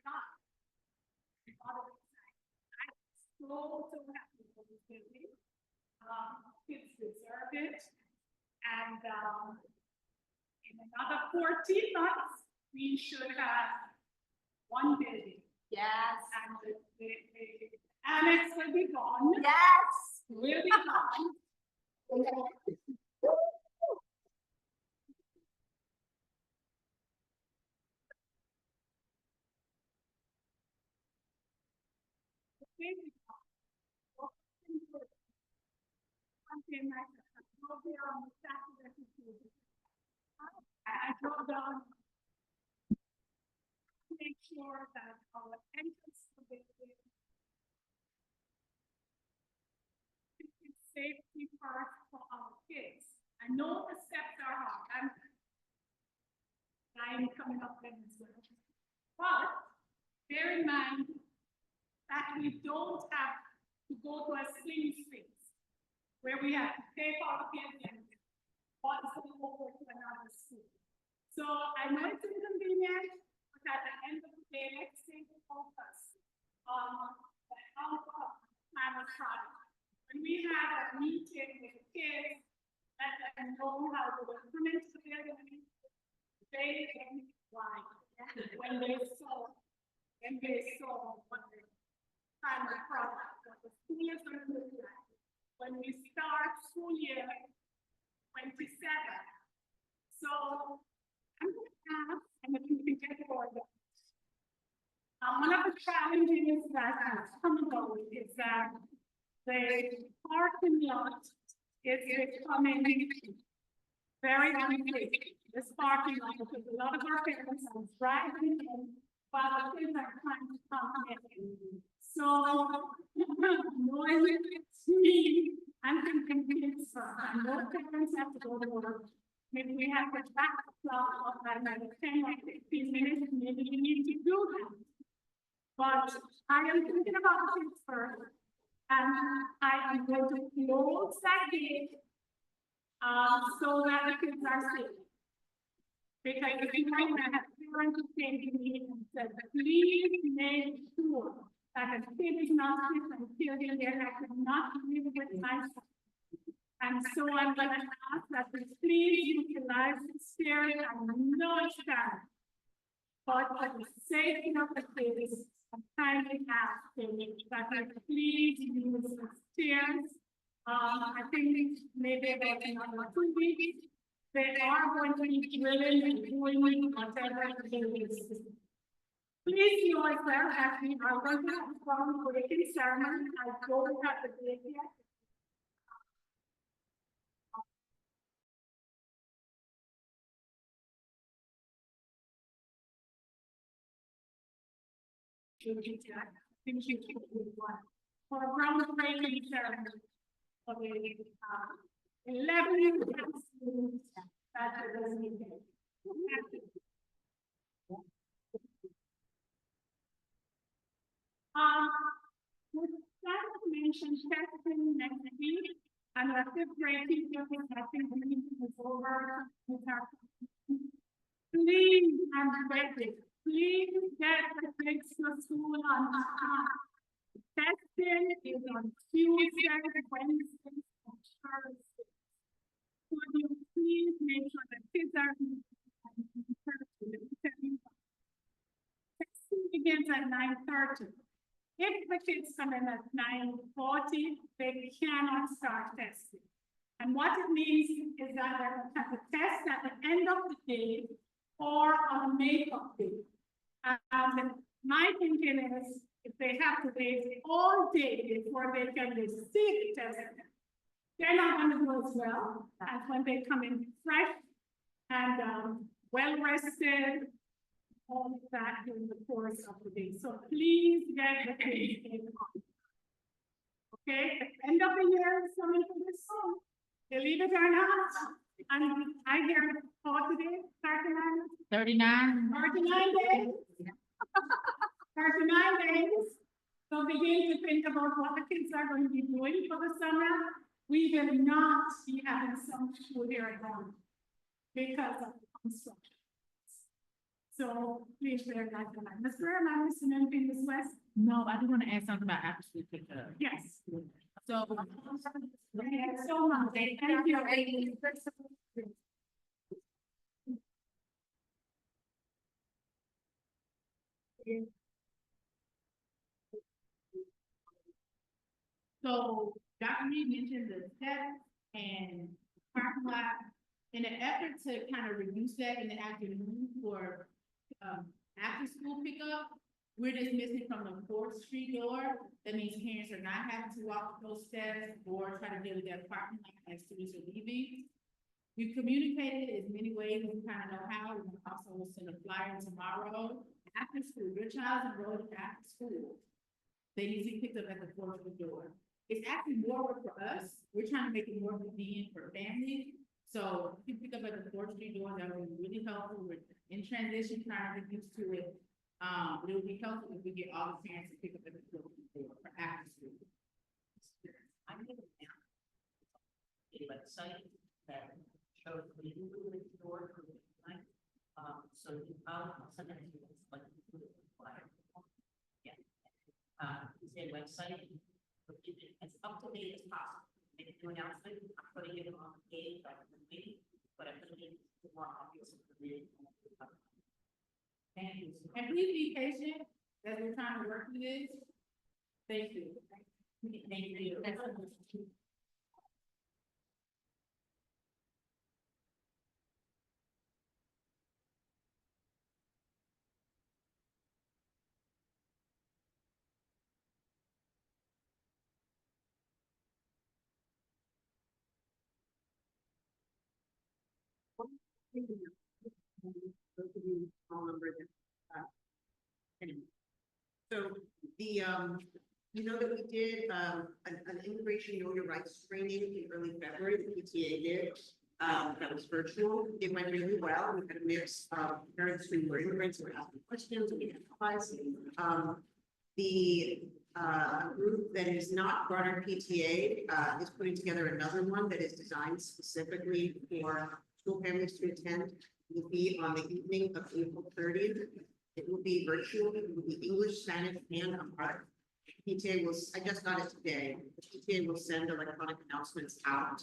not. I'm so happy for this building. Kids deserve it. And in another 14 months, we should have one building. Yes. And the annex will be gone. Yes. Will be gone. I drove down to make sure that our entrance to the building is safety first for our kids. I know the steps are hard. I'm coming up with as well. But bear in mind that we don't have to go to a swing space where we have to take all the kids and one school over to another school. So I know it's inconvenient, but at the end of the day, let's stay focused on the outcome of the product. When we have a meeting with the kids, let them know how they will come into the building, they can why. When they saw what the primary product, what the school is going to look like. When we start school year 27. So I'm going to ask, and if you can get order. One of the challenges that has come about is that the parking lot is becoming very unsafe. This parking lot, because a lot of our parents are driving in while the kids are trying to come in. So, noise, me, and kids, and those parents have to go to work. Maybe we have to back the clock up by 10 or 15 minutes, maybe we need to do that. But I am thinking about the kids first, and I am going to close that gate so that the kids are safe. Because if you might have parents who came to me and said, please make sure that a kid is not safe until they're there, I could not live with myself. And so I'm going to ask that we please utilize the stairs. I know it's bad, but for the sake of the kids, I'm kindly asking that we please use the stairs. I think maybe about another 2 weeks, they are going to be drilling and doing whatever they do. Please know as well that we are going to have a groundbreaking ceremony. I don't have the date yet. Thank you for a groundbreaking ceremony for the 11 schools that are needed. With that mention testing next week, and our 5th grade teacher is testing the meeting is over with our please and begging, please get the kids to school on time. Testing is on Tuesday, Wednesday, and Thursday. Could you please make sure that kids are in person? Testing begins at 9:30. If the kids come in at 9:40, they cannot start testing. And what it means is that they will have a test at the end of the day or on a makeup day. And my thinking is, if they have to wait all day before they can receive the test, they're not going to do as well as when they come in fresh and well rested, all of that during the course of the day. So please get the kids in on. Okay, the end of the year is coming to this song. Believe it or not, and I hear today, 39 days. 39 days. So begin to think about what the kids are going to be doing for the summer. We will not be having some school here at home because of construction. So please bear that in mind. Ms. Graham, am I missing anything, Ms. West? No, I do want to ask something about after school pickup. Yes. So, Thank you so much. Thank you. so Dr. Reed mentioned the steps and parking lot. In an effort to kind of reduce that in the afternoon for, after school pickup, we're just missing from the 4th Street door. That means parents are not having to walk those steps or try to deal with that parking lot as students are leaving. We've communicated as many ways as we kind of know how. We're gonna also send a flyer tomorrow. After school, your child's enrolled after school. They need to be picked up at the 4th Street door. It's actually more work for us. We're trying to make it more convenient for families. So if you pick up at the 4th Street door, that would be really helpful. We're in transition, trying to get used to it. But it would be helpful if we get all the parents to pick up at the 4th Street door for after school. I'm gonna a website that shows the door for the night. So sometimes it's like flyer. Yeah. It's a website. As up to date as possible. Make a new announcement. I'm putting it on the page, but I'm putting it more obvious for the reading. Thank you. And please be patient as we're trying to work through this. Thank you. Thank you. So the, you know that we did, an immigration know your rights training in early February, the PTA did. That was virtual. It went really well. We had a mix of parents who were immigrants who were asking questions and we had advice. The group that is not Barnard PTA is putting together another one that is designed specifically for school families to attend. It will be on the evening of April 30th. It will be virtual. It will be English, Spanish, and Amharic. PTA will, I just got it today. The PTA will send electronic announcements out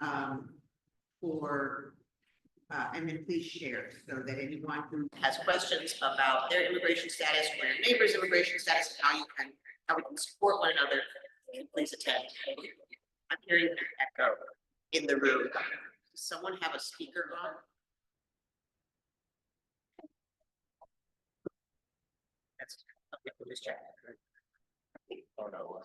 and then please share so that anyone who has questions about their immigration status or your neighbor's immigration status, how we can support one another, please attend. I'm hearing an echo in the room. Does someone have a speaker on? That's okay, we'll just check. Oh no.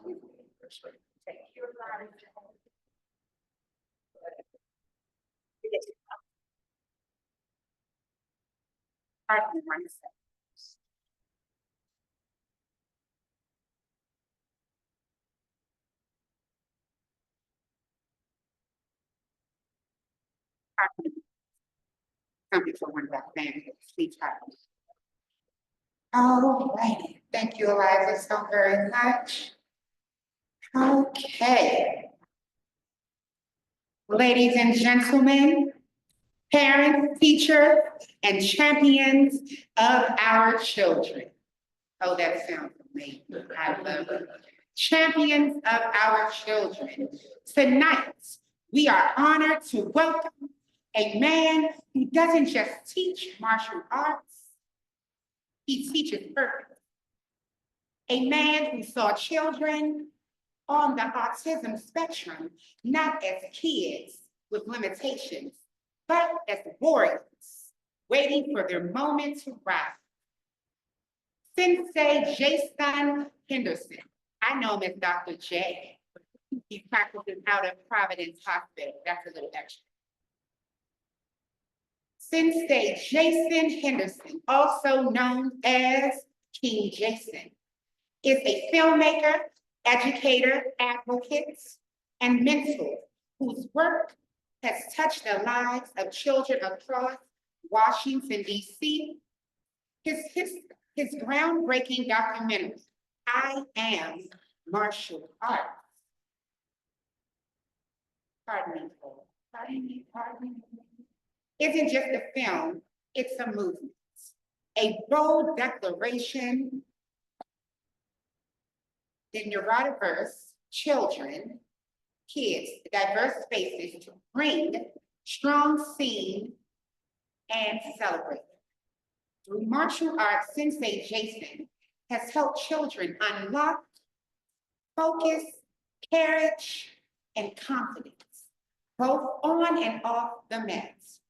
Some people want that family speech happens. All righty, thank you, Eliza, so very much. Okay. Ladies and gentlemen, parents, teachers, and champions of our children. Oh, that sounds amazing. I love it. Champions of our children. Tonight, we are honored to welcome a man who doesn't just teach martial arts, he teaches purpose. A man who saw children on the autism spectrum, not as kids with limitations, but as warriors, waiting for their moment to rise. Sensei Jason Henderson, I know him as Dr. J. He practices out of Providence Hospital, that's a little extra. Sensei Jason Henderson, also known as King Jason, is a filmmaker, educator, advocate, and mentor whose work has touched the lives of children across Washington, D.C. His groundbreaking documentary, I Am Martial Arts. Pardon me. Isn't just a film, it's a movement. a bold declaration in neurodiverse children, kids, diverse spaces to bring strong scene and celebrate. Through martial arts, Sensei Jason has helped children unlock focus, courage, and confidence, both on and off the mats.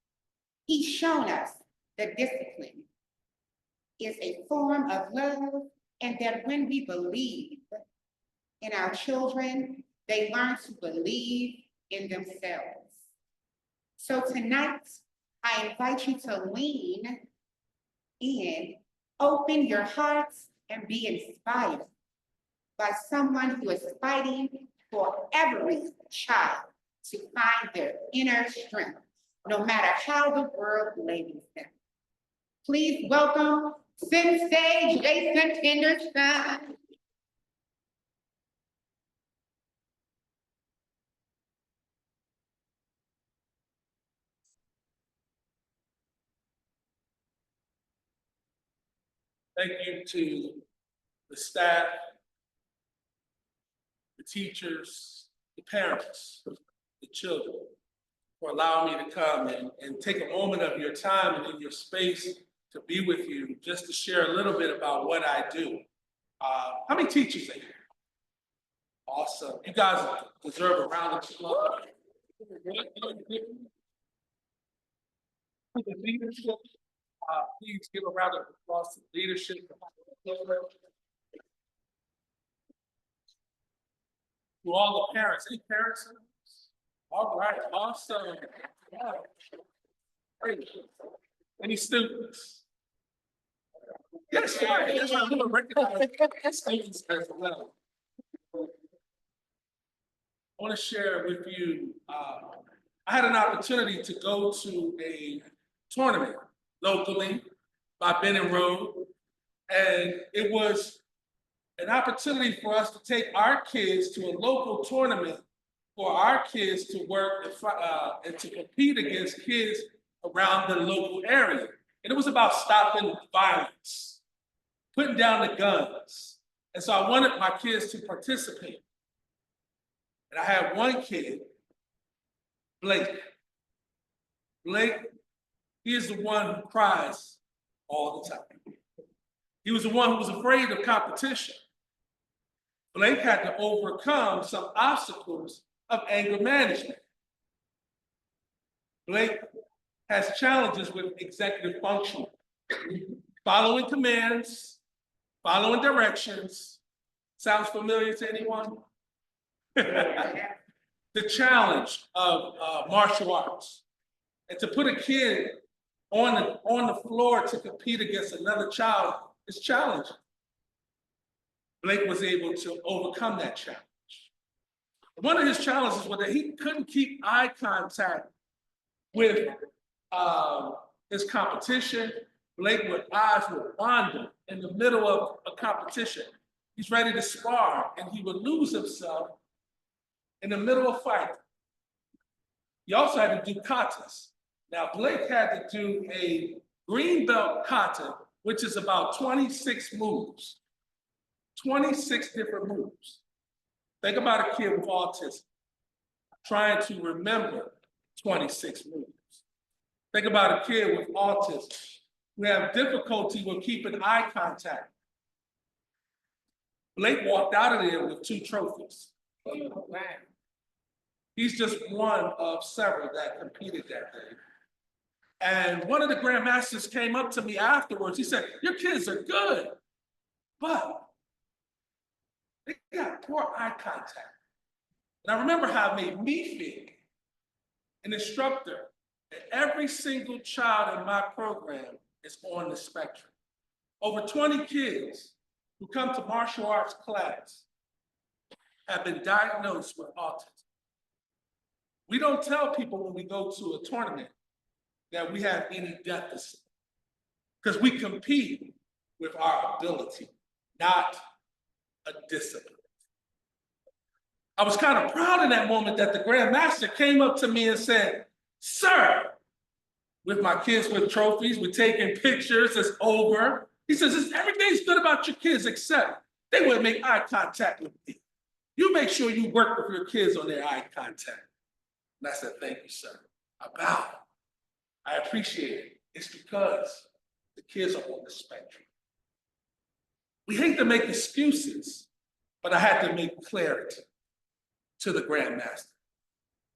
He's shown us that discipline is a form of love, and that when we believe in our children, they learn to believe in themselves. So tonight, I invite you to lean in, open your hearts, and be inspired by someone who is fighting for every child to find their inner strength, no matter how the world labels them. Please welcome Sensei Jason Henderson. Thank you to the staff, the teachers, the parents, the children, for allowing me to come and take a moment of your time and in your space to be with you, just to share a little bit about what I do. How many teachers are here? Awesome. You guys deserve a round of applause. The leadership, please give a round of applause to the leadership. To all the parents. Any parents? All right, awesome. Yeah. Great. Any students? Yes, sir. Yes, I'm gonna recognize students as well. I want to share with you, I had an opportunity to go to a tournament locally by Benning Road, and it was an opportunity for us to take our kids to a local tournament for our kids to work and to compete against kids around the local area. And it was about stopping violence, putting down the guns. And so I wanted my kids to participate. And I had one kid, Blake. Blake, he is the one who cries all the time. He was the one who was afraid of competition. Blake had to overcome some obstacles of anger management. Blake has challenges with executive function, following commands, following directions. Sounds familiar to anyone? The challenge of martial arts. And to put a kid on the floor to compete against another child is challenging. Blake was able to overcome that challenge. One of his challenges was that he couldn't keep eye contact with his competition. Blake's eyes would wander in the middle of a competition. He's ready to spar, and he would lose himself in the middle of fighting. He also had to do katas. Now, Blake had to do a green belt kata, which is about 26 moves. 26 different moves. Think about a kid with autism trying to remember 26 moves. Think about a kid with autism who have difficulty with keeping eye contact. Blake walked out of there with 2 trophies. He's just one of several that competed that day. And one of the grandmasters came up to me afterwards. He said, "Your kids are good, but they got poor eye contact." And I remember how it made me feel, an instructor, that every single child in my program is on the spectrum. Over 20 kids who come to martial arts class have been diagnosed with autism. We don't tell people when we go to a tournament that we have any deficit, because we compete with our ability, not a discipline. I was kind of proud in that moment that the Grand Master came up to me and said, "Sir, with my kids with trophies. We're taking pictures. It's over. He says, everything's good about your kids except they wouldn't make eye contact with me. You make sure you work with your kids on their eye contact. And I said, thank you, sir. I bowed. I appreciate it. It's because the kids are on the spectrum. We hate to make excuses, but I had to make clarity to the Grandmaster.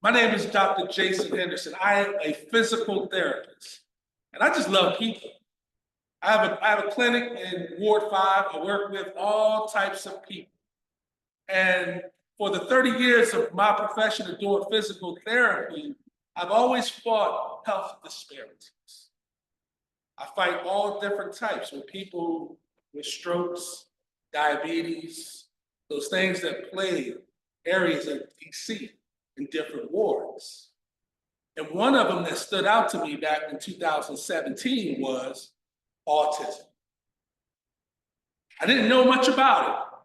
My name is Dr. Jason Henderson. I am a physical therapist, and I just love people. I have a clinic in Ward 5. I work with all types of people. And for the 30 years of my profession of doing physical therapy, I've always fought health disparities. I fight all different types with people with strokes, diabetes, those things that plague areas of DC in different wards. And one of them that stood out to me back in 2017 was autism. I didn't know much about it,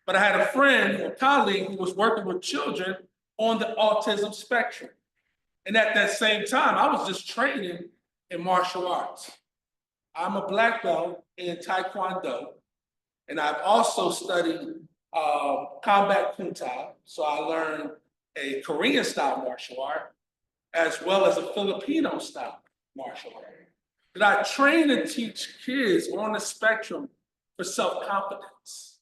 but I had a friend, a colleague who was working with children on the autism spectrum. And at that same time, I was just training in martial arts. I'm a black belt in Taekwondo, and I've also studied combat Kung Tao. So I learned a Korean style martial art, as well as a Filipino style martial art. But I train and teach kids on the spectrum for self-confidence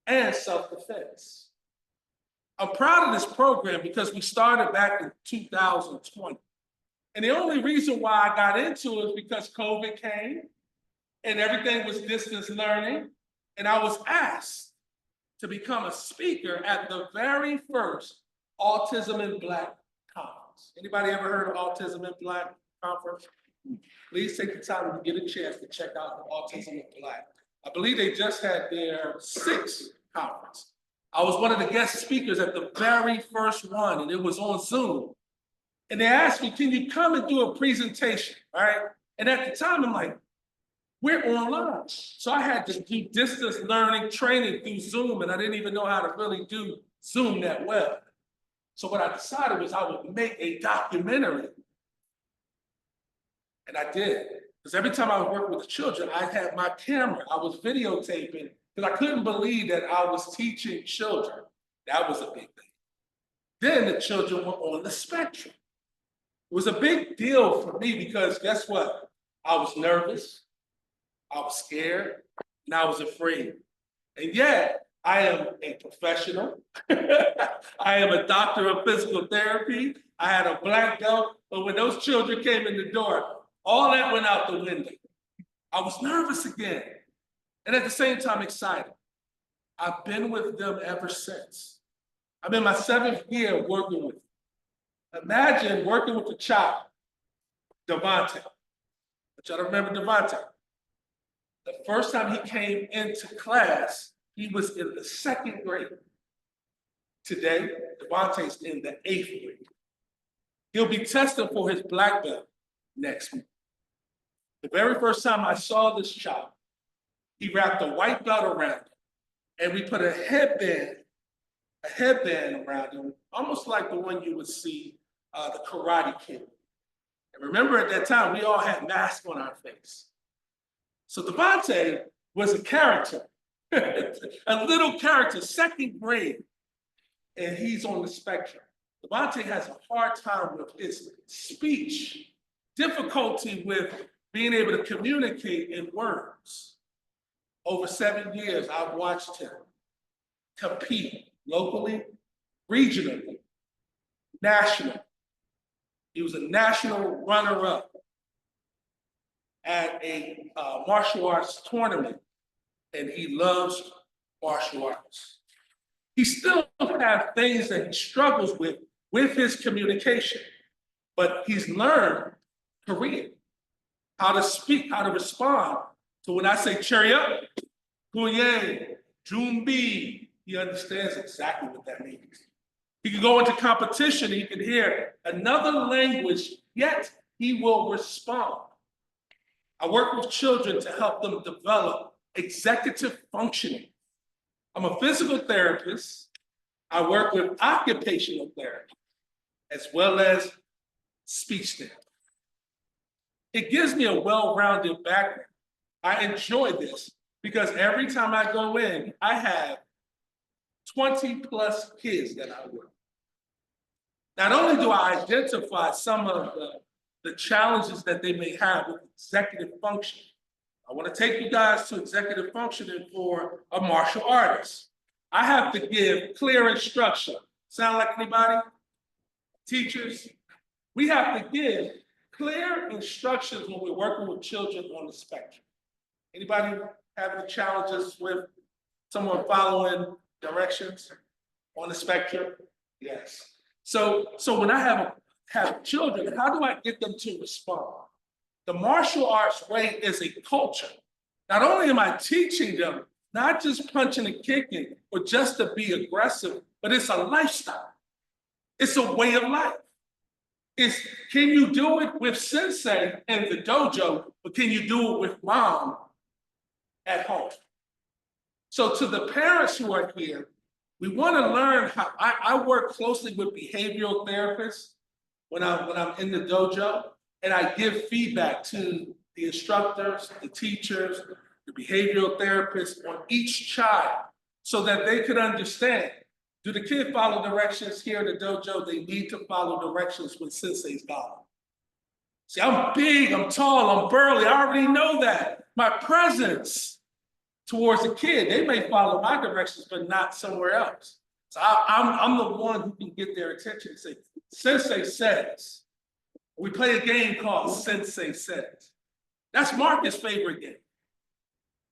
and self-defense. I'm proud of this program because we started back in 2020. And the only reason why I got into it was because COVID came and everything was distance learning. And I was asked to become a speaker at the very first Autism in Black conference. Anybody ever heard of Autism in Black conference? Please take the time to get a chance to check out the Autism in Black. I believe they just had their 6th conference. I was one of the guest speakers at the very first one, and it was on Zoom. And they asked me, can you come and do a presentation, right? And at the time, I'm like, we're online. So I had to do distance learning training through Zoom, and I didn't even know how to really do Zoom that well. So what I decided was I would make a documentary. And I did. Because every time I was working with the children, I had my camera. I was videotaping because I couldn't believe that I was teaching children. That was a big thing. Then the children were on the spectrum. It was a big deal for me because guess what? I was nervous, I was scared, and I was afraid. And yet, I am a professional. I am a doctor of physical therapy. I had a black belt, but when those children came in the door, all that went out the window. I was nervous again, and at the same time excited. I've been with them ever since. I'm in my 7th year working with them. Imagine working with a child, Devontae. But y'all remember Devontae? The first time he came into class, he was in the 2nd grade. Today, Devontae's in the 8th grade. He'll be testing for his black belt next week. The very first time I saw this child, he wrapped a white belt around him, and we put a headband around him, almost like the one you would see the Karate Kid. And remember at that time, we all had masks on our face. So Devontae was a character, a little character, 2nd grade, and he's on the spectrum. Devontae has a hard time with his speech, difficulty with being able to communicate in words. Over 7 years, I've watched him compete locally, regionally, nationally. He was a national runner-up at a martial arts tournament, and he loves martial arts. He still has things that he struggles with his communication, but he's learned Korean, how to speak, how to respond. So when I say cherry up, Kuye, Junbi, he understands exactly what that means. He can go into competition, he can hear another language, yet he will respond. I work with children to help them develop executive functioning. I'm a physical therapist. I work with occupational therapy, as well as speech therapy. it gives me a well-rounded background. I enjoy this because every time I go in, I have 20+ kids that I work. Not only do I identify some of the challenges that they may have with executive function, I want to take you guys to executive functioning for a martial artist. I have to give clear instruction. Sound like anybody? Teachers? We have to give clear instructions when we're working with children on the spectrum. Anybody have any challenges with someone following directions on the spectrum? Yes. So when I have children, how do I get them to respond? The martial arts way is a culture. Not only am I teaching them, not just punching and kicking or just to be aggressive, but it's a lifestyle. It's a way of life. Can you do it with sensei in the dojo, but can you do it with mom at home? So to the parents who are here, we want to learn how. I work closely with behavioral therapists when I'm in the dojo, and I give feedback to the instructors, the teachers, the behavioral therapists on each child so that they could understand. Do the kid follow directions here in the dojo? They need to follow directions when sensei's got them. See, I'm big, I'm tall, I'm burly. I already know that. My presence towards the kid, they may follow my directions, but not somewhere else. So I'm the one who can get their attention and say, Sensei says. We play a game called Sensei Says. That's Marcus' favorite game.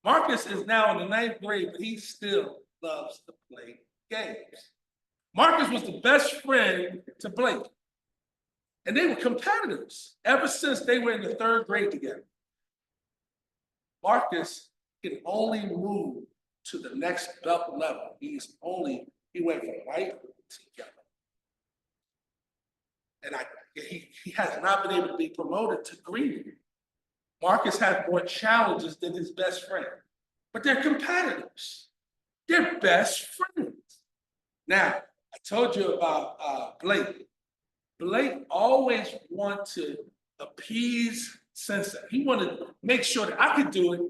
Marcus is now in the 9th grade, but he still loves to play games. Marcus was the best friend to Blake. And they were competitors ever since they were in the 3rd grade together. Marcus can only move to the next belt level. He went from white to yellow. And he has not been able to be promoted to green. Marcus has more challenges than his best friend, but they're competitors. They're best friends. Now, I told you about Blake. Blake always wanted to appease Sensei. He wanted to make sure that I could do it.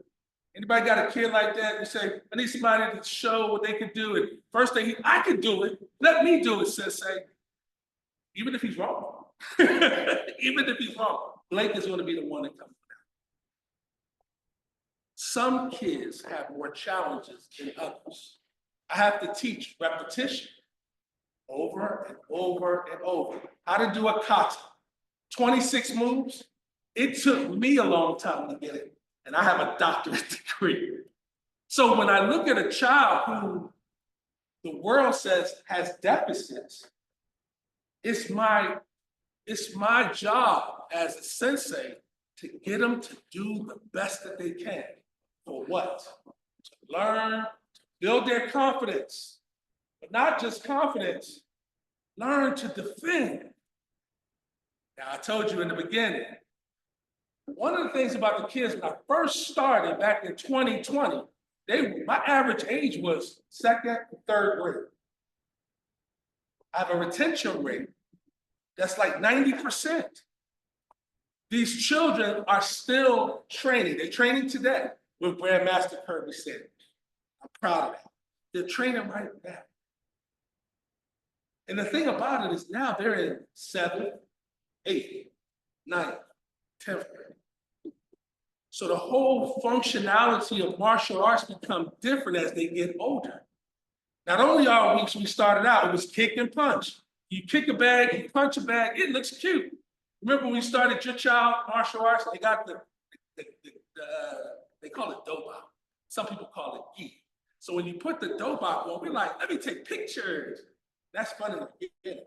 Anybody got a kid like that? You say, I need somebody to show what they could do. And first thing, I could do it. Let me do it, Sensei. Even if he's wrong. Even if he's wrong. Blake is going to be the one that comes down. Some kids have more challenges than others. I have to teach repetition over and over and over. How to do a kata. 26 moves. It took me a long time to get it. And I have a doctorate degree. So when I look at a child who the world says has deficits, it's my job as a sensei to get them to do the best that they can. For what? To learn, to build their confidence, but not just confidence, learn to defend. Now, I told you in the beginning, one of the things about the kids when I first started back in 2020, my average age was 2nd, 3rd grade. I have a retention rate that's like 90%. These children are still training. They're training today with Grandmaster Kirby Sanders. I'm proud of that. They're training right now. And the thing about it is now they're in 7th, 8th, 9th, 10th grade. So the whole functionality of martial arts become different as they get older. Not only are we started out, it was kick and punch. You kick a bag, you punch a bag, it looks cute. Remember when we started your child martial arts, they got they call it dobak. Some people call it gi. So when you put the dobak on, we're like, let me take pictures. That's fun in the beginning.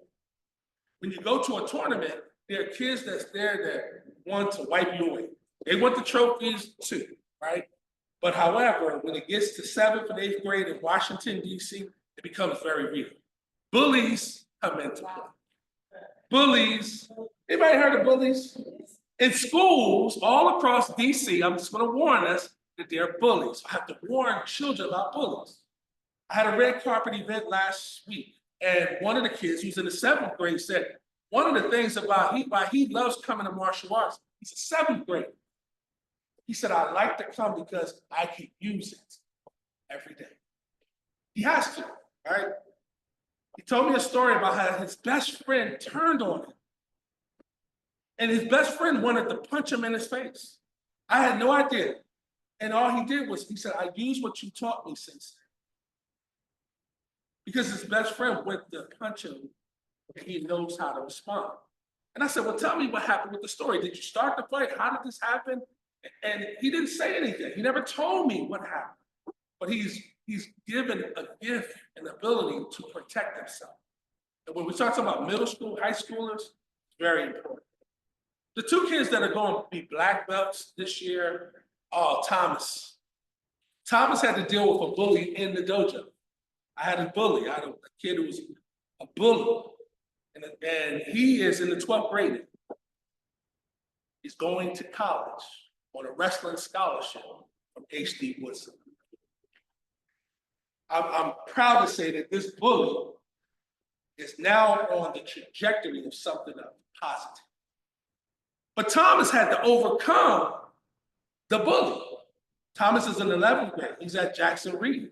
When you go to a tournament, there are kids that's there that want to wipe you away. They want the trophies too, right? But however, when it gets to 7th and 8th grade in Washington, D.C., it becomes very real. Bullies come into play. Bullies, anybody heard of bullies? In schools all across D.C., I'm just going to warn us that there are bullies. I have to warn children about bullies. I had a red carpet event last week, and one of the kids who's in the 7th grade said, one of the things about why he loves coming to martial arts, He's a seventh grader. He said, I like to come because I can use it every day. He has to, right? He told me a story about how his best friend turned on him. And his best friend wanted to punch him in his face. I had no idea. And all he did was, he said, I used what you taught me since then. Because his best friend went to punch him, and he knows how to respond. And I said, well, tell me what happened with the story. Did you start the fight? How did this happen? And he didn't say anything. He never told me what happened. But he's given a gift and ability to protect himself. And when we start talking about middle school, high schoolers, it's very important. The two kids that are going to be black belts this year, Thomas. Thomas had to deal with a bully in the dojo. I had a bully. I had a kid who was a bully. And he is in the 12th grade. He's going to college on a wrestling scholarship from H.D. Woodson. I'm proud to say that this bully is now on the trajectory of something positive. But Thomas had to overcome the bully. Thomas is in 11th grade. He's at Jackson Reed.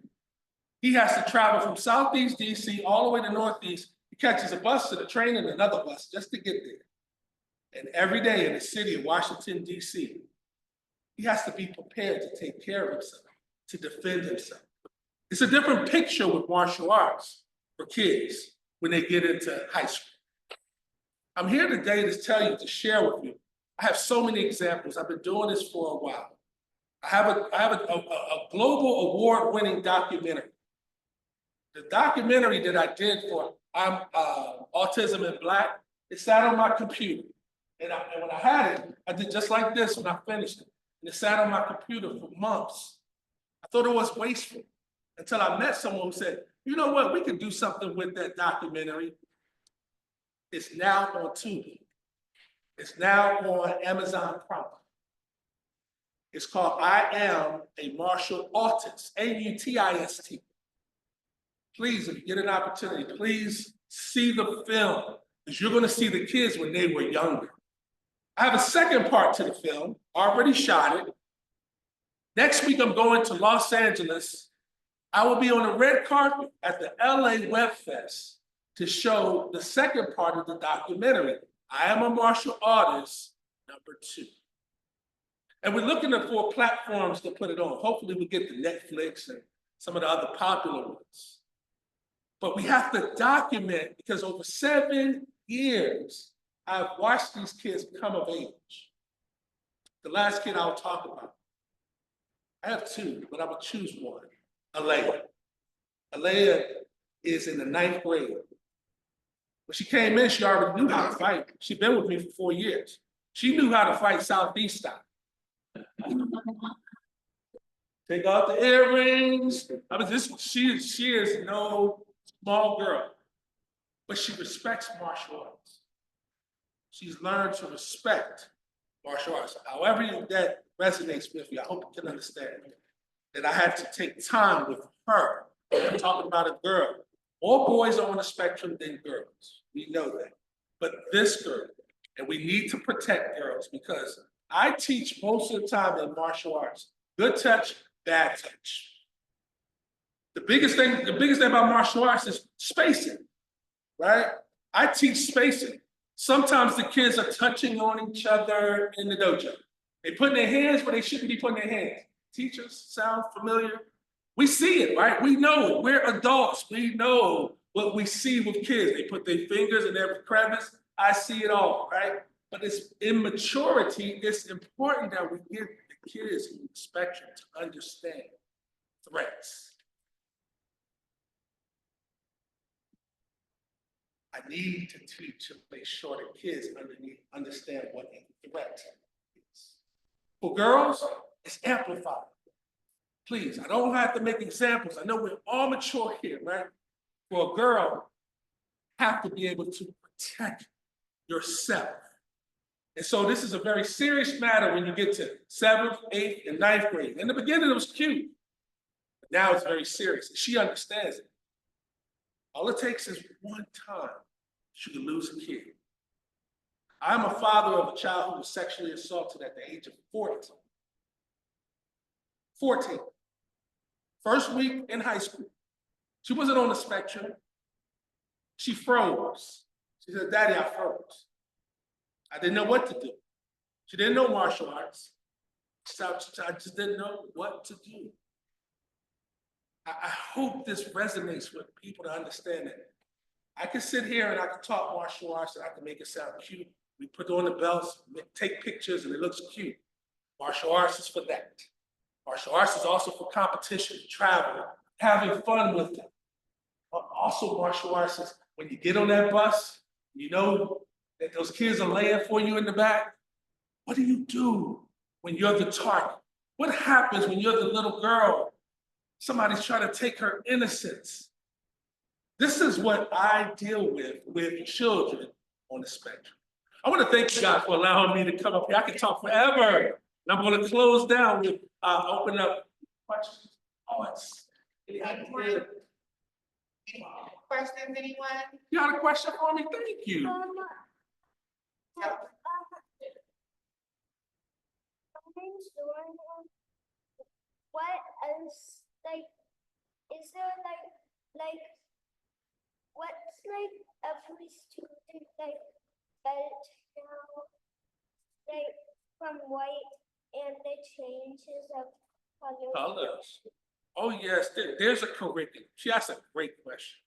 He has to travel from Southeast DC all the way to Northeast. He catches a bus to the train and another bus just to get there. And every day in the city of Washington, DC, he has to be prepared to take care of himself, to defend himself. It's a different picture with martial arts for kids when they get into high school. I'm here today to tell you, to share with you. I have so many examples. I've been doing this for a while. I have a global award-winning documentary. The documentary that I did for Autism in Black, it sat on my computer. And when I had it, I did just like this when I finished it. And it sat on my computer for months. I thought it was wasteful until I met someone who said, you know what, we can do something with that documentary. It's now on Tubi. It's now on Amazon Prime. It's called I Am a Martial Artist, AUTIST. Please, if you get an opportunity, please see the film, because you're going to see the kids when they were younger. I have a second part to the film, already shot it. Next week, I'm going to Los Angeles. I will be on the red carpet at the LA Web Fest to show the second part of the documentary, I Am a Martial Artist, #2. And we're looking for platforms to put it on. Hopefully we get to Netflix and some of the other popular ones. But we have to document, because over 7 years, I've watched these kids come of age. The last kid I'll talk about, I have two, but I will choose one, Alea. Alea is in the 9th grade. When she came in, she already knew how to fight. She'd been with me for 4 years. She knew how to fight Southeast style. Take out the earrings. I mean, she is no small girl, but she respects martial arts. She's learned to respect martial arts. However that resonates with you, I hope you can understand that I had to take time with her. I'm talking about a girl. More boys are on the spectrum than girls. We know that. But this girl, and we need to protect girls, because I teach most of the time in martial arts, good touch, bad touch. The biggest thing about martial arts is spacing, right? I teach spacing. Sometimes the kids are touching on each other in the dojo. They put their hands where they shouldn't be putting their hands. Teachers, sound familiar? We see it, right? We know it. We're adults. We know what we see with kids. They put their fingers in every crevice. I see it all, right? But it's immaturity. It's important that we give the kids in the spectrum to understand threats. I need to teach to make sure the kids understand what a threat is. For girls, it's amplified. Please, I don't have to make examples. I know we're all mature here, right? For a girl, you have to be able to protect yourself. And so this is a very serious matter when you get to 7th, 8th, and 9th grade. In the beginning, it was cute. But now it's very serious. She understands it. All it takes is one time she can lose a kid. I'm a father of a child who was sexually assaulted at the age of 14. 14. First week in high school. She wasn't on the spectrum. She froze. She said, Daddy, I froze. I didn't know what to do. She didn't know martial arts. So I just didn't know what to do. I hope this resonates with people to understand it. I can sit here and I can talk martial arts and I can make it sound cute. We put on the belts, take pictures, and it looks cute. Martial arts is for that. Martial arts is also for competition, travel, having fun with it. But also martial arts is when you get on that bus, you know that those kids are laying for you in the back. What do you do when you're the target? What happens when you're the little girl? Somebody's trying to take her innocence. This is what I deal with children on the spectrum. I want to thank you guys for allowing me to come up here. I can talk forever. And I'm going to close down with open up questions. Oh, it's Any questions, anyone? you got a question for me? Thank you. What is like, is there like, what's like a police student like belt now, like from white and the changes of Colors. Oh, yes, there's a curriculum. She asked a great question.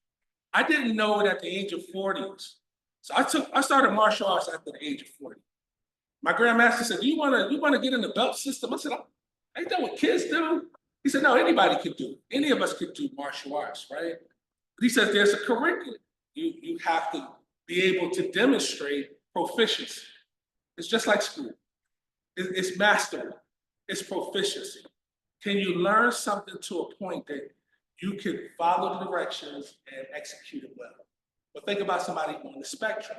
I didn't know it at the age of 40. So I started martial arts after the age of 40. My grandmaster said, you wanna get in the belt system? I said, ain't that what kids do? He said, no, anybody can do it. Any of us could do martial arts, right? But he says there's a curriculum. You have to be able to demonstrate proficiency. It's just like school. It's mastery. It's proficiency. Can you learn something to a point that you can follow the directions and execute it well? But think about somebody on the spectrum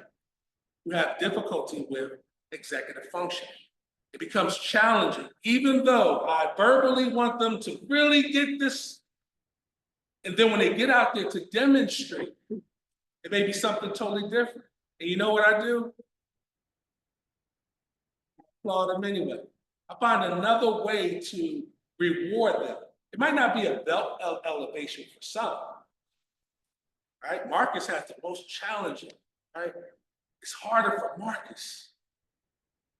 who have difficulty with executive function. It becomes challenging, even though I verbally want them to really get this. And then when they get out there to demonstrate, it may be something totally different. And you know what I do? Applaud them anyway. I find another way to reward them. It might not be a belt elevation for some. Right? Marcus has the most challenging, right? It's harder for Marcus.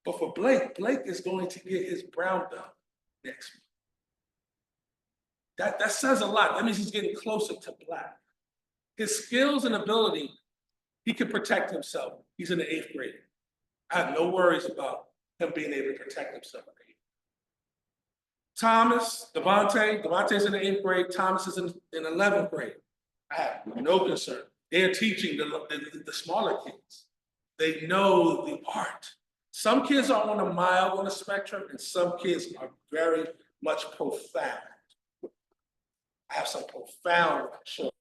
But for Blake is going to get his brown belt next week. That says a lot. That means he's getting closer to black. His skills and ability, he can protect himself. He's in the 8th grade. I have no worries about him being able to protect himself. Thomas, Devontae's in the 8th grade. Thomas is in 11th grade. I have no concern. They're teaching the smaller kids. They know the art. Some kids are on a mild on the spectrum, and some kids are very much profound. I have some profound children.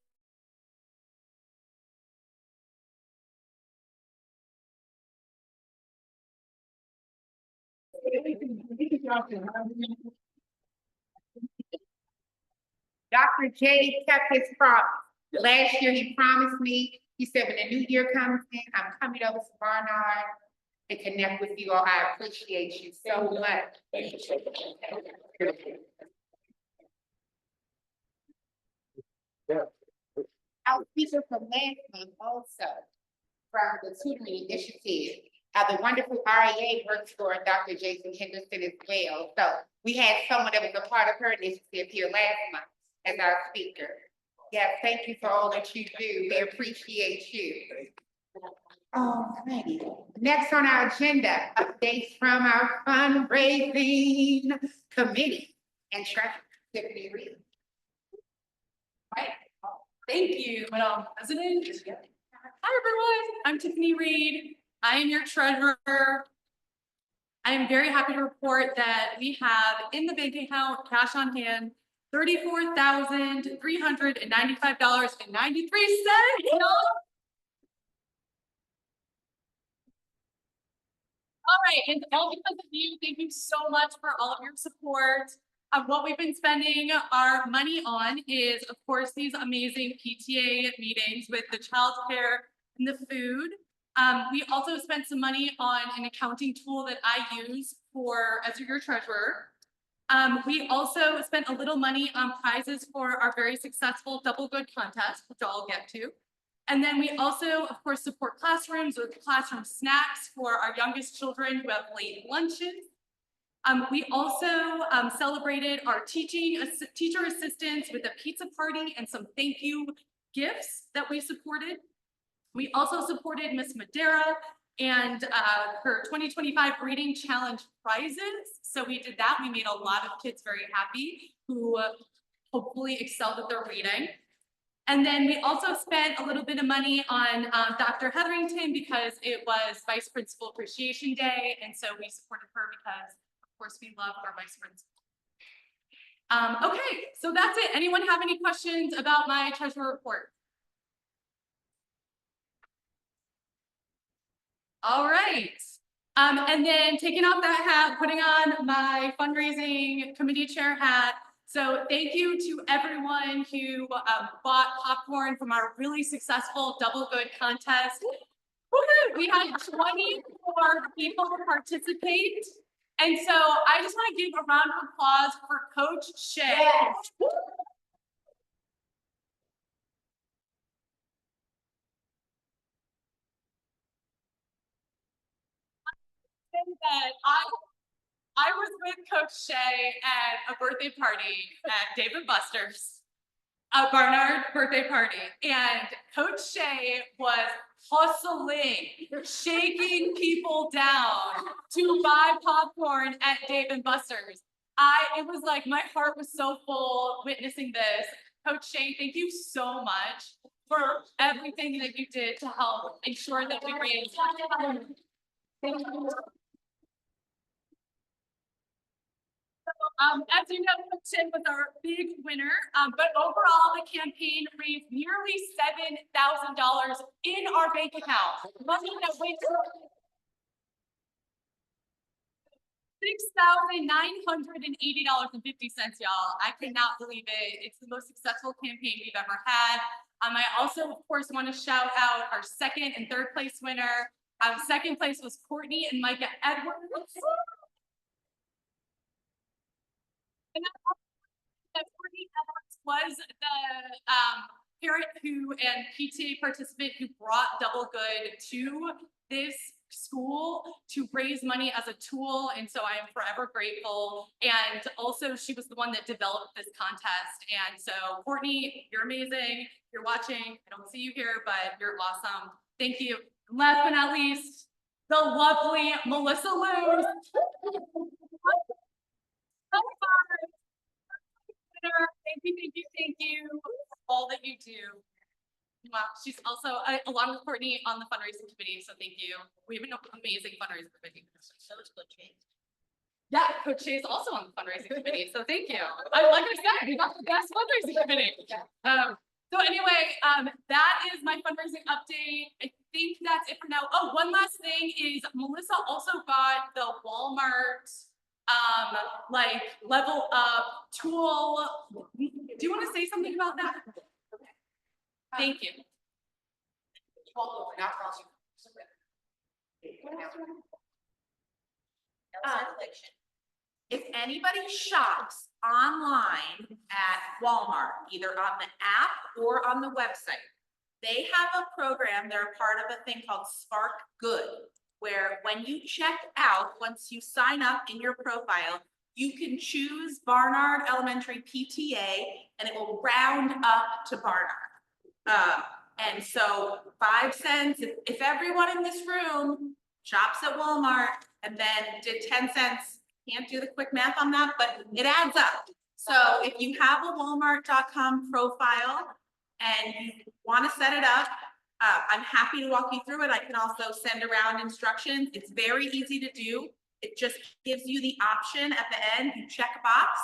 Dr. J kept his promise. Last year, he promised me, he said, when the new year comes in, I'm coming over to Barnard and connect with you all. I appreciate you so much. Thank you so much. Our speaker from last month also, from the tutoring initiative, the wonderful REA works for Dr. Jason Henderson as well. So we had someone that was a part of her initiative here last month as our speaker. Yeah, thank you for all that you do. We appreciate you. Alrighty. Next on our agenda, updates from our fundraising committee and Treasurer Tiffany Reed. Right. Thank you, Madam President. Hi, everyone. I'm Tiffany Reed. I am your treasurer. I am very happy to report that we have in the bank account, cash on hand, $34,395.93. All right, and all because of you, thank you so much for all of your support. What we've been spending our money on is, of course, these amazing PTA meetings with the childcare and the food. We also spent some money on an accounting tool that I use as your treasurer. We also spent a little money on prizes for our very successful Double Good contest, which I'll get to. And then we also, of course, support classrooms with classroom snacks for our youngest children who have late lunches. We also celebrated our teacher assistants with a pizza party and some thank you gifts that we supported. We also supported Miss Madera and her 2025 reading challenge prizes. So we did that. We made a lot of kids very happy who hopefully excelled at their reading. And then we also spent a little bit of money on Dr. Hetherington because it was Vice Principal Appreciation Day. And so we supported her because, of course, we love our Vice Principal. Okay, so that's it. Anyone have any questions about my treasurer report? All right. And then taking off that hat, putting on my fundraising committee chair hat. So thank you to everyone who bought popcorn from our really successful Double Good contest. Woo-hoo! We had 24 people participate. And so I just want to give a round of applause for Coach Shay. Yes. That I was with Coach Shay at a birthday party at Dave & Buster's, a Barnard birthday party, and Coach Shay was hustling, shaking people down to buy popcorn at Dave & Buster's. It was like my heart was so full witnessing this. Coach Shay, thank you so much for everything that you did to help ensure that we raised. Thank you. As you know, Coach Shay was our big winner, but overall the campaign raised nearly $7,000 in our bank account. Money that went to $6,980.50, y'all. I cannot believe it. It's the most successful campaign we've ever had. I also, of course, want to shout out our second and third place winner. Second place was Courtney and Micah Edwards. And that Courtney Edwards was the parent and PTA participant who brought Double Good to this school to raise money as a tool. And so I am forever grateful. And also she was the one that developed this contest. And so Courtney, you're amazing. You're watching. I don't see you here, but you're awesome. Thank you. And last but not least, the lovely Melissa Lou. Thank you for all that you do. Wow, she's also, along with Courtney, on the fundraising committee, so thank you. We have an amazing fundraising committee. So it's Coach Shay. Yeah, Coach Shay is also on the fundraising committee, so thank you. Like I said, we got the best fundraising committee. So anyway, that is my fundraising update. I think that's it for now. Oh, one last thing is Melissa also got the Walmart like level up tool. Do you want to say something about that? Thank you. If anybody shops online at Walmart, either on the app or on the website, they have a program, they're a part of a thing called Spark Good, where when you check out, once you sign up in your profile, you can choose Barnard Elementary PTA and it will round up to Barnard. And so 5 cents, if everyone in this room shops at Walmart and then did 10 cents, can't do the quick math on that, but it adds up. So if you have a Walmart.com profile and you want to set it up, I'm happy to walk you through it. I can also send around instructions. It's very easy to do. It just gives you the option at the end. You check a box,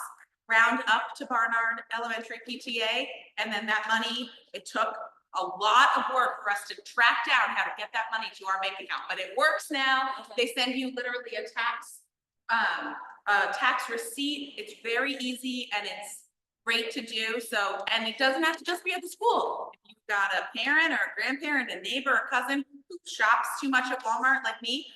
round up to Barnard Elementary PTA, and then that money, it took a lot of work for us to track down how to get that money to our bank account, but it works now. They send you literally a tax receipt. It's very easy and it's great to do. So, and it doesn't have to just be at the school. If you've got a parent or a grandparent, a neighbor, a cousin who shops too much at Walmart like me,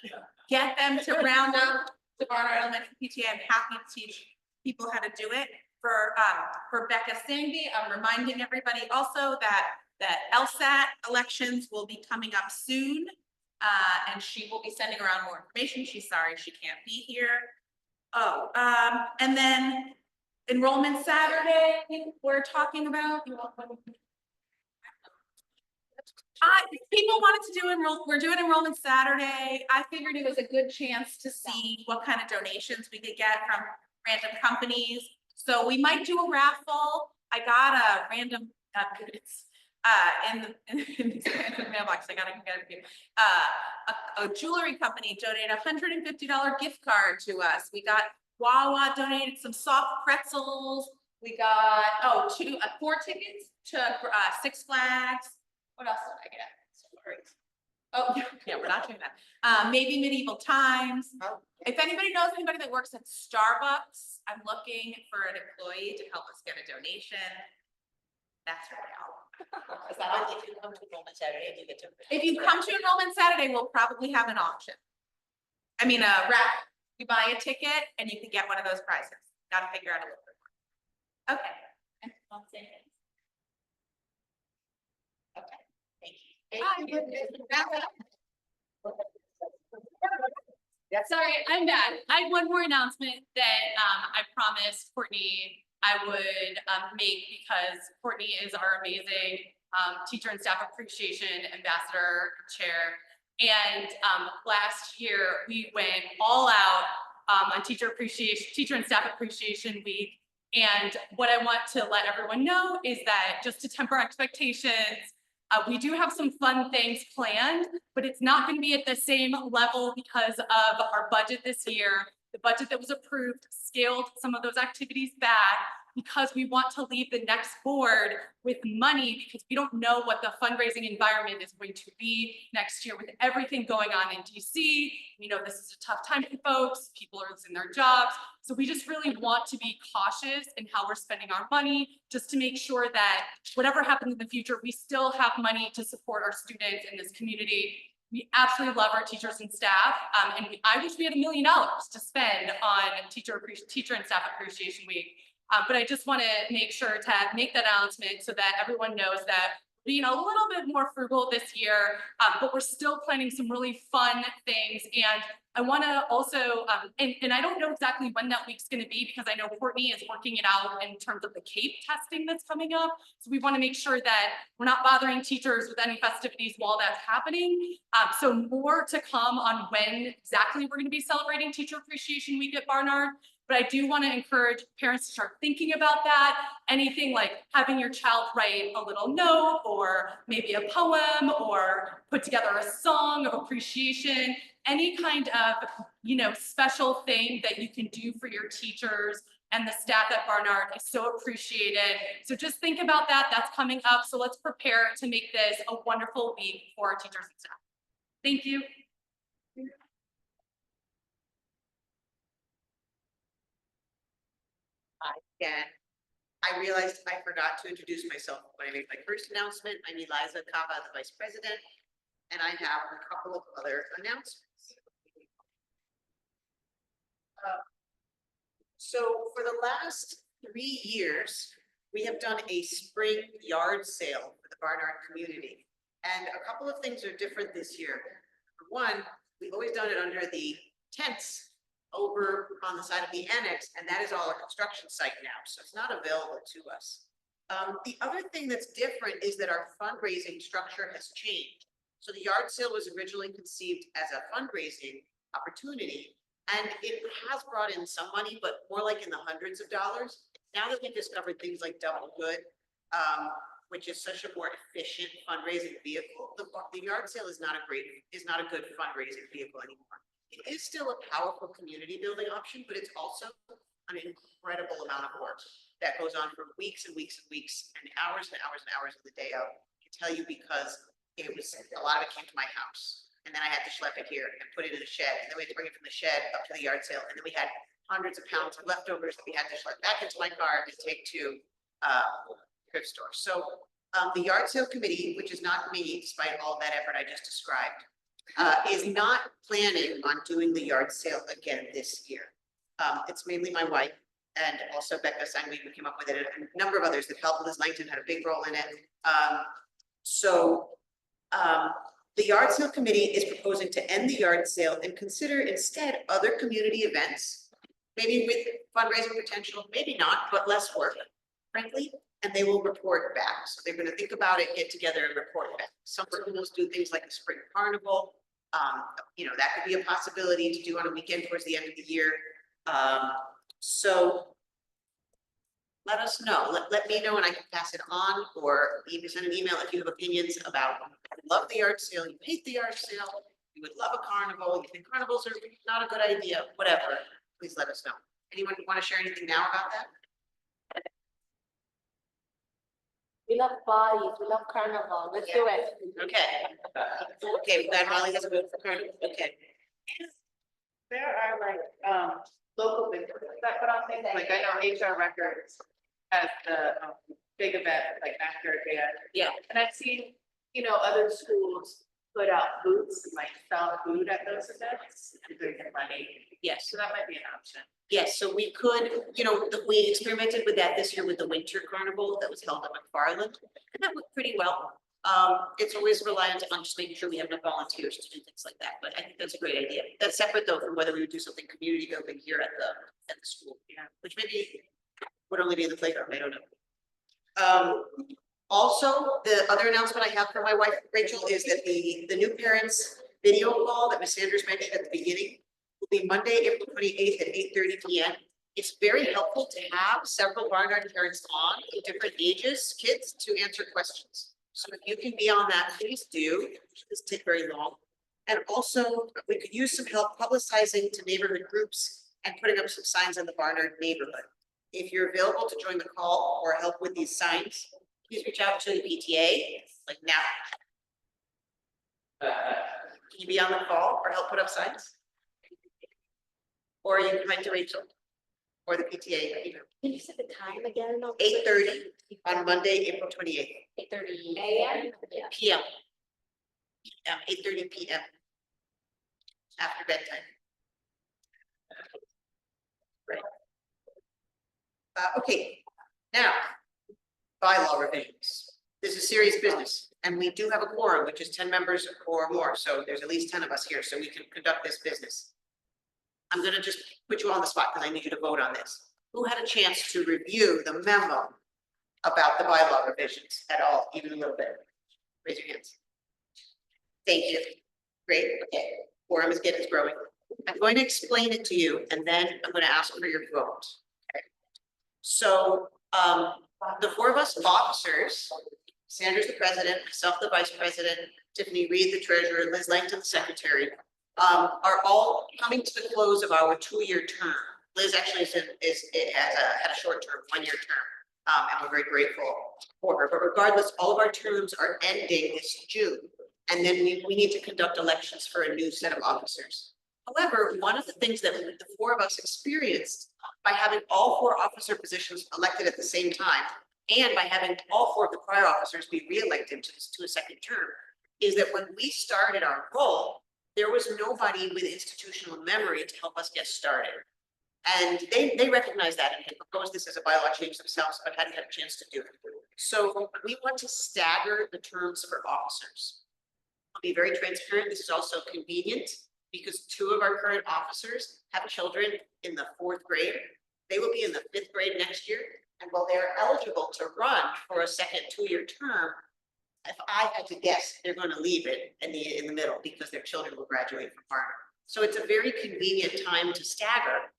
get them to round up to Barnard Elementary PTA. I'm happy to teach people how to do it. For Becca Sangby, I'm reminding everybody also that LSAT elections will be coming up soon. And she will be sending around more information. She's sorry she can't be here. Oh, and then enrollment Saturday, we're talking about. People wanted to do we're doing enrollment Saturday. I figured it was a good chance to see what kind of donations we could get from random companies. So we might do a raffle. I got a random, it's in the mailbox. I gotta get it. A jewelry company donated a $150 gift card to us. We got Wawa donated some soft pretzels. We got 4 tickets to Six Flags. What else did I get? Stories. Oh yeah, we're not doing that. Maybe Medieval Times. If anybody knows anybody that works at Starbucks, I'm looking for an employee to help us get a donation. That's right. Is that all? If you come to enrollment Saturday, you get to. If you come to enrollment Saturday, we'll probably have an auction. I mean, a raffle. You buy a ticket and you can get one of those prizes. Got to figure out a little bit more. Okay. Okay. Thank you. Sorry, I'm back. I had one more announcement that I promised Courtney I would make, because Courtney is our amazing teacher and staff appreciation ambassador chair. And last year we went all out on teacher and staff appreciation week. And what I want to let everyone know is that, just to temper expectations, we do have some fun things planned, but it's not going to be at the same level because of our budget this year. The budget that was approved scaled some of those activities back because we want to leave the next board with money, because we don't know what the fundraising environment is going to be next year with everything going on in DC. We know this is a tough time for folks. People are losing their jobs. So we just really want to be cautious in how we're spending our money, just to make sure that whatever happens in the future, we still have money to support our students in this community. We absolutely love our teachers and staff. And I wish we had $1 million to spend on teacher and staff appreciation week. But I just want to make sure to make that announcement so that everyone knows that we're being a little bit more frugal this year, but we're still planning some really fun things. And I want to also, and I don't know exactly when that week's going to be, because I know Courtney is working it out in terms of the CAPE testing that's coming up. So we want to make sure that we're not bothering teachers with any festivities while that's happening. So more to come on when exactly we're going to be celebrating Teacher Appreciation Week at Barnard. But I do want to encourage parents to start thinking about that. Anything like having your child write a little note, or maybe a poem, or put together a song of appreciation, any kind of, special thing that you can do for your teachers and the staff at Barnard is so appreciated. So just think about that. That's coming up. So let's prepare to make this a wonderful week for our teachers and staff. Thank you. Again, I realized I forgot to introduce myself when I made my first announcement. I'm Eliza Cava, the Vice President, and I have a couple of other announcements. So for the last 3 years, we have done a spring yard sale for the Barnard community. And a couple of things are different this year. For one, we've always done it under the tents over on the side of the annex, and that is all a construction site now, so it's not available to us. The other thing that's different is that our fundraising structure has changed. So the yard sale was originally conceived as a fundraising opportunity, and it has brought in some money, but more like in the hundreds of dollars. Now that we've discovered things like Double Good, which is such a more efficient fundraising vehicle, the yard sale is not a good fundraising vehicle anymore. It is still a powerful community building option, but it's also an incredible amount of work that goes on for weeks and weeks and weeks and hours and hours and hours of the day of. I can tell you, because a lot of it came to my house, and then I had to schlep it here and put it in a shed, and then we had to bring it from the shed up to the yard sale, and then we had hundreds of pounds of leftovers that we had to schlep back into my car and take to thrift store. So, the yard sale committee, which is not me, despite all that effort I just described, is not planning on doing the yard sale again this year. It's mainly my wife and also Becca Sangwe who came up with it, and a number of others that helped. Liz Langton had a big role in it. The yard sale committee is proposing to end the yard sale and consider instead other community events, maybe with fundraising potential, maybe not, but less work, frankly, and they will report back. So they're gonna think about it, get together and report back. Some schools do things like a spring carnival. You know, that could be a possibility to do on a weekend towards the end of the year. So let us know, let me know and I can pass it on, or even send an email if you have opinions about, you love the yard sale, you hate the yard sale, you would love a carnival, you think carnivals are not a good idea, whatever, please let us know. Anyone want to share anything now about that? We love bodies, we love carnival, let's do it. Okay. Okay, we glad Molly has a vote for carnival, okay. There are like, local businesses that put on things, like I know HR Records has the, big event, like backyard band. Yeah. And I've seen, you know, other schools put out booths and like sell food at those events, and they get money, Yes, so that might be an option. Yes, so we could, you know, we experimented with that this year with the winter carnival that was held at McFarland, and that went pretty well. It's always reliant on just making sure we have enough volunteers to do things like that, but I think that's a great idea. That's separate though from whether we would do something community building here at the school, which maybe would only be in the playground, I don't know. Also, the other announcement I have for my wife, Rachel, is that the new parents video call that Ms. Sanders mentioned at the beginning will be Monday, April 28th at 8:30 p.m. It's very helpful to have several Barnard parents on in different ages, kids, to answer questions. So if you can be on that, please do. It doesn't take very long. And also, we could use some help publicizing to neighborhood groups and putting up some signs in the Barnard neighborhood. If you're available to join the call or help with these signs, please reach out to the PTA, like now. Can you be on the call or help put up signs? Or you can write to Rachel or the PTA. Can you say the time again? 8:30 on Monday, April 28th. 8:30 AM? PM. 8:30 PM. After bedtime. Right. Okay, now, bylaw revisions. This is serious business, and we do have a quorum, which is 10 members or more, so there's at least 10 of us here, so we can conduct this business. I'm gonna just put you on the spot because I need you to vote on this. Who had a chance to review the memo about the bylaw revisions at all, even a little bit? Raise your hands. Thank you. Great, okay. Quorum is growing. I'm going to explain it to you and then I'm going to ask for your vote. Okay. So, the four of us officers, Sanders, the president, myself, the vice president, Tiffany Reed, the treasurer, Liz Langton, the secretary, are all coming to the close of our 2-year term. Liz actually had a short term, 1-year term, and we're very grateful for her. But regardless, all of our terms are ending this June. And then we need to conduct elections for a new set of officers. However, one of the things that the four of us experienced by having all 4 officer positions elected at the same time, and by having all 4 of the prior officers be reelected to a second term, is that when we started our role, there was nobody with institutional memory to help us get started. And they recognized that and had proposed this as a bylaw change themselves, but hadn't had a chance to do it. So we want to stagger the terms for officers. I'll be very transparent. This is also convenient because 2 of our current officers have children in the 4th grade. They will be in the 5th grade next year. And while they're eligible to run for a second 2-year term, if I had to guess, they're going to leave it in the middle because their children will graduate from Barnard. So it's a very convenient time to stagger.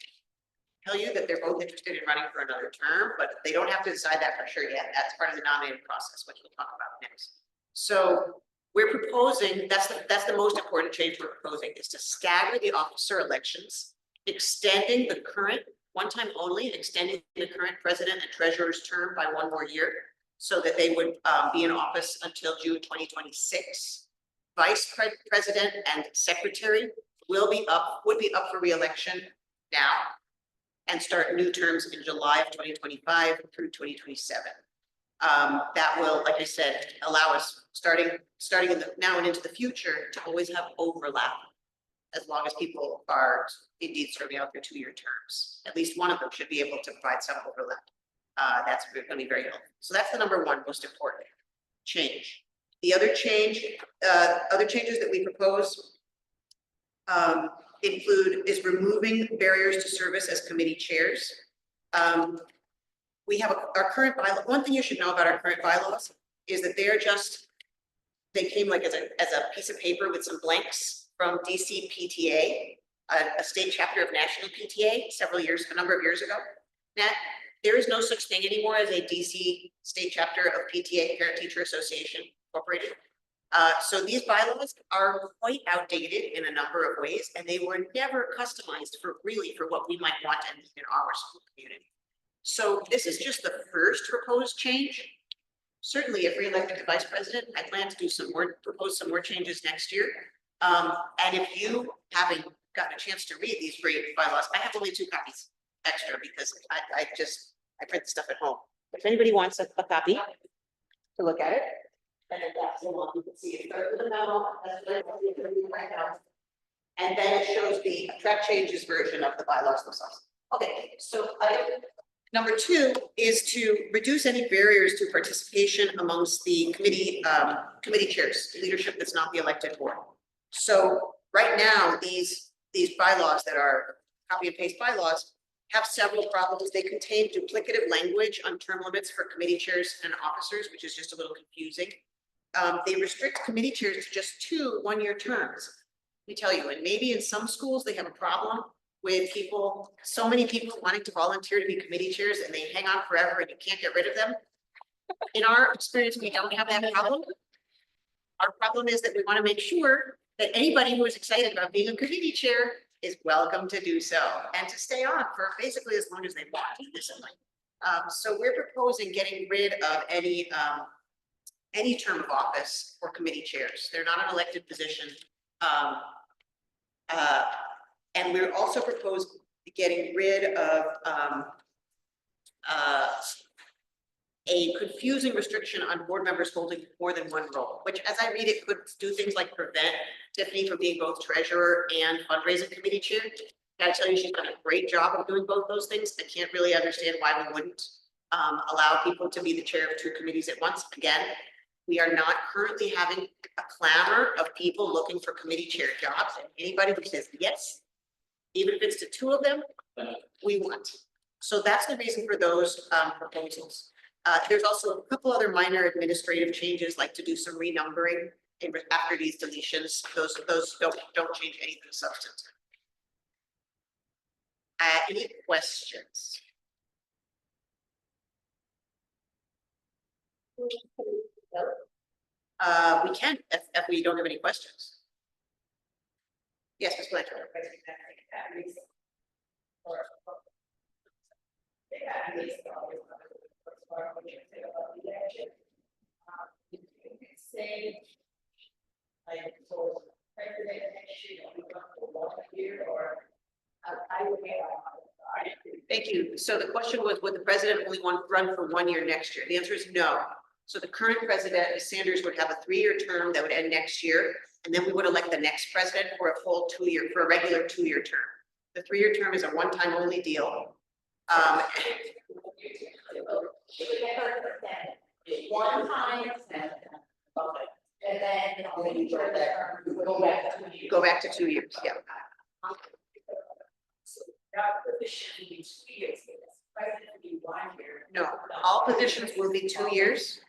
Tell you that they're both interested in running for another term, but they don't have to decide that for sure yet. That's part of the nominating process, which we'll talk about next. So we're proposing, that's the most important change we're proposing, is to stagger the officer elections, extending the current, one time only, extending the current president and treasurer's term by 1 more year, so that they would be in office until June 2026. Vice president and secretary would be up for re-election now. and start new terms in July of 2025 through 2027. That will, like I said, allow us, starting in the, now and into the future, to always have overlap, as long as people are indeed serving out their 2-year terms. At least one of them should be able to provide some overlap. That's going to be very helpful. So that's the number one most important change. The other changes that we propose is removing barriers to service as committee chairs. We have our current bylaw. One thing you should know about our current bylaws is that they came like as a piece of paper with some blanks from DC PTA, a state chapter of National PTA, a number of years ago. Now, there is no such thing anymore as a DC state chapter of PTA, Parent Teacher Association Incorporated. So these bylaws are quite outdated in a number of ways, and they were never customized for what we might want in our school community. So this is just the first proposed change. Certainly, if re-elected to vice president, I plan to do propose some more changes next year. And if you haven't gotten a chance to read these great bylaws, I have only 2 copies extra because I print the stuff at home. If anybody wants a copy to look at it, and then that's the one you can see it starts with a memo, that's what I right now. And then it shows the track changes version of the bylaws themselves. Okay, so number 2 is to reduce any barriers to participation amongst the committee chairs, leadership that's not the elected board. So right now, these bylaws that are copy and paste bylaws have several problems. They contain duplicative language on term limits for committee chairs and officers, which is just a little confusing. They restrict committee chairs to just 2 one-year terms. Let me tell you, and maybe in some schools they have a problem with so many people wanting to volunteer to be committee chairs and they hang on forever and you can't get rid of them. In our experience, we don't have that problem. Our problem is that we want to make sure that anybody who is excited about being a committee chair is welcome to do so and to stay on for basically as long as they want. So we're proposing getting rid of any term of office for committee chairs. They're not an elected position. And we're also proposing getting rid of a confusing restriction on board members holding more than one role, which as I read it could do things like prevent Tiffany from being both treasurer and fundraising committee chair. I tell you, she's done a great job of doing both those things. I can't really understand why we wouldn't allow people to be the chair of 2 committees at once. Again, we are not currently having a clamor of people looking for committee chair jobs, and anybody who says yes, even if it's to 2 of them, we want. So that's the reason for those proposals. There's also a couple other minor administrative changes, like to do some renumbering after these deletions. Those don't change anything substantive. Any questions? We can if we don't have any questions. Yes, Ms. Blanchard. Say, like, so president next year, we go for 1 year, or I would Thank you. So the question was, would the president only run for 1 year next year? The answer is no. So the current president, Ms. Sanders, would have a 3-year term that would end next year, and then we would elect the next president for a full 2-year, for a regular 2-year term. The 3-year term is a one-time only deal. one time, and then Go back to 2 years, yeah. that position will be 2 years, president will be 1 year. No, all positions will be 2 years,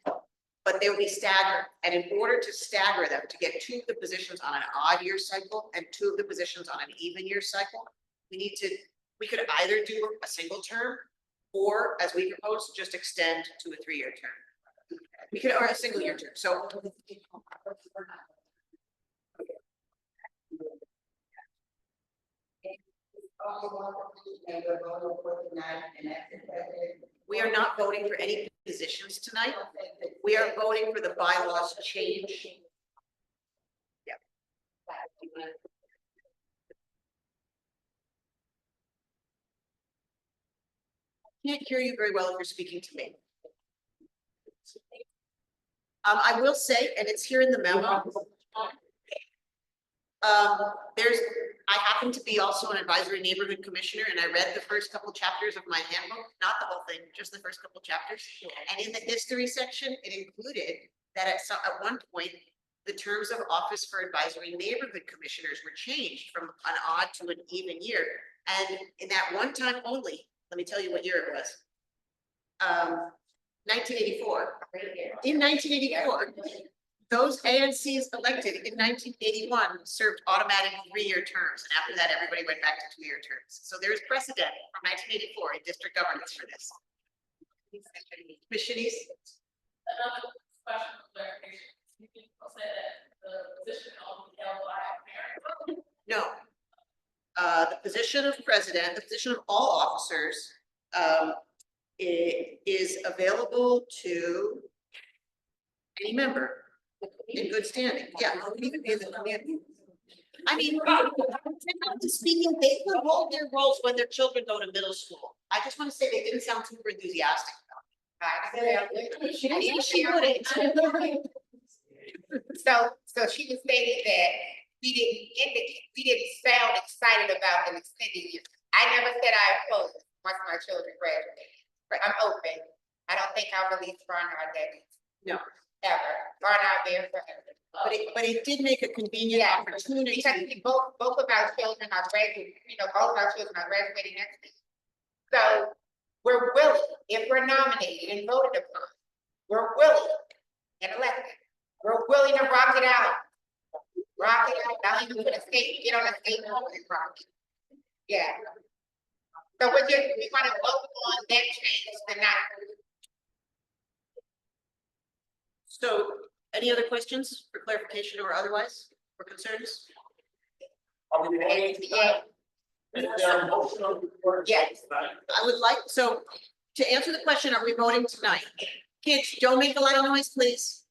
but they will be staggered. And in order to stagger them, to get 2 of the positions on an odd year cycle and 2 of the positions on an even year cycle, we could either do a single term, or as we propose, just extend to a 3-year term. We could, or a single year term, so. We are not voting for any positions tonight. We are voting for the bylaws change. Yeah. can't hear you very well if you're speaking to me. I will say, and it's here in the memo. I happen to be also an advisory neighborhood commissioner, and I read the first couple chapters of my handbook, not the whole thing, just the first couple chapters. And in the history section, it included that at one point, the terms of office for advisory neighborhood commissioners were changed from an odd to an even year. And in that one time only, let me tell you what year it was. 1984. In 1984, those ANCs elected in 1981 served automatic 3-year terms. And after that, everybody went back to 2-year terms. So there is precedent from 1984 in district governance for this. Commissioners? Another question of clarification. You can say that the position only held by a parent. No. The position of president, the position of all officers, is available to any member in good standing. Yeah. I mean, speaking, they will hold their roles when their children go to middle school. I just want to say they didn't sound super enthusiastic about it. Maybe she wouldn't. So she was stating that we didn't sound excited about them extending it. I never said I opposed once my children graduate, but I'm open. I don't think I'll release Barnard that No. ever. Barnard there forever. But it did make a convenient Yeah, opportunity. because both of our children are graduating, all of our children are graduating next week. So we're willing, if we're nominated and voted upon, we're willing and elected. We're willing to rock it out. Rock it out, not even put a skate, get on a skateboard and rock it. Yeah. So we want to vote on that change tonight. So any other questions for clarification or otherwise, or concerns? Yeah. Yes. I would like, so to answer the question, are we voting tonight? Kids, don't make a lot of noise, please.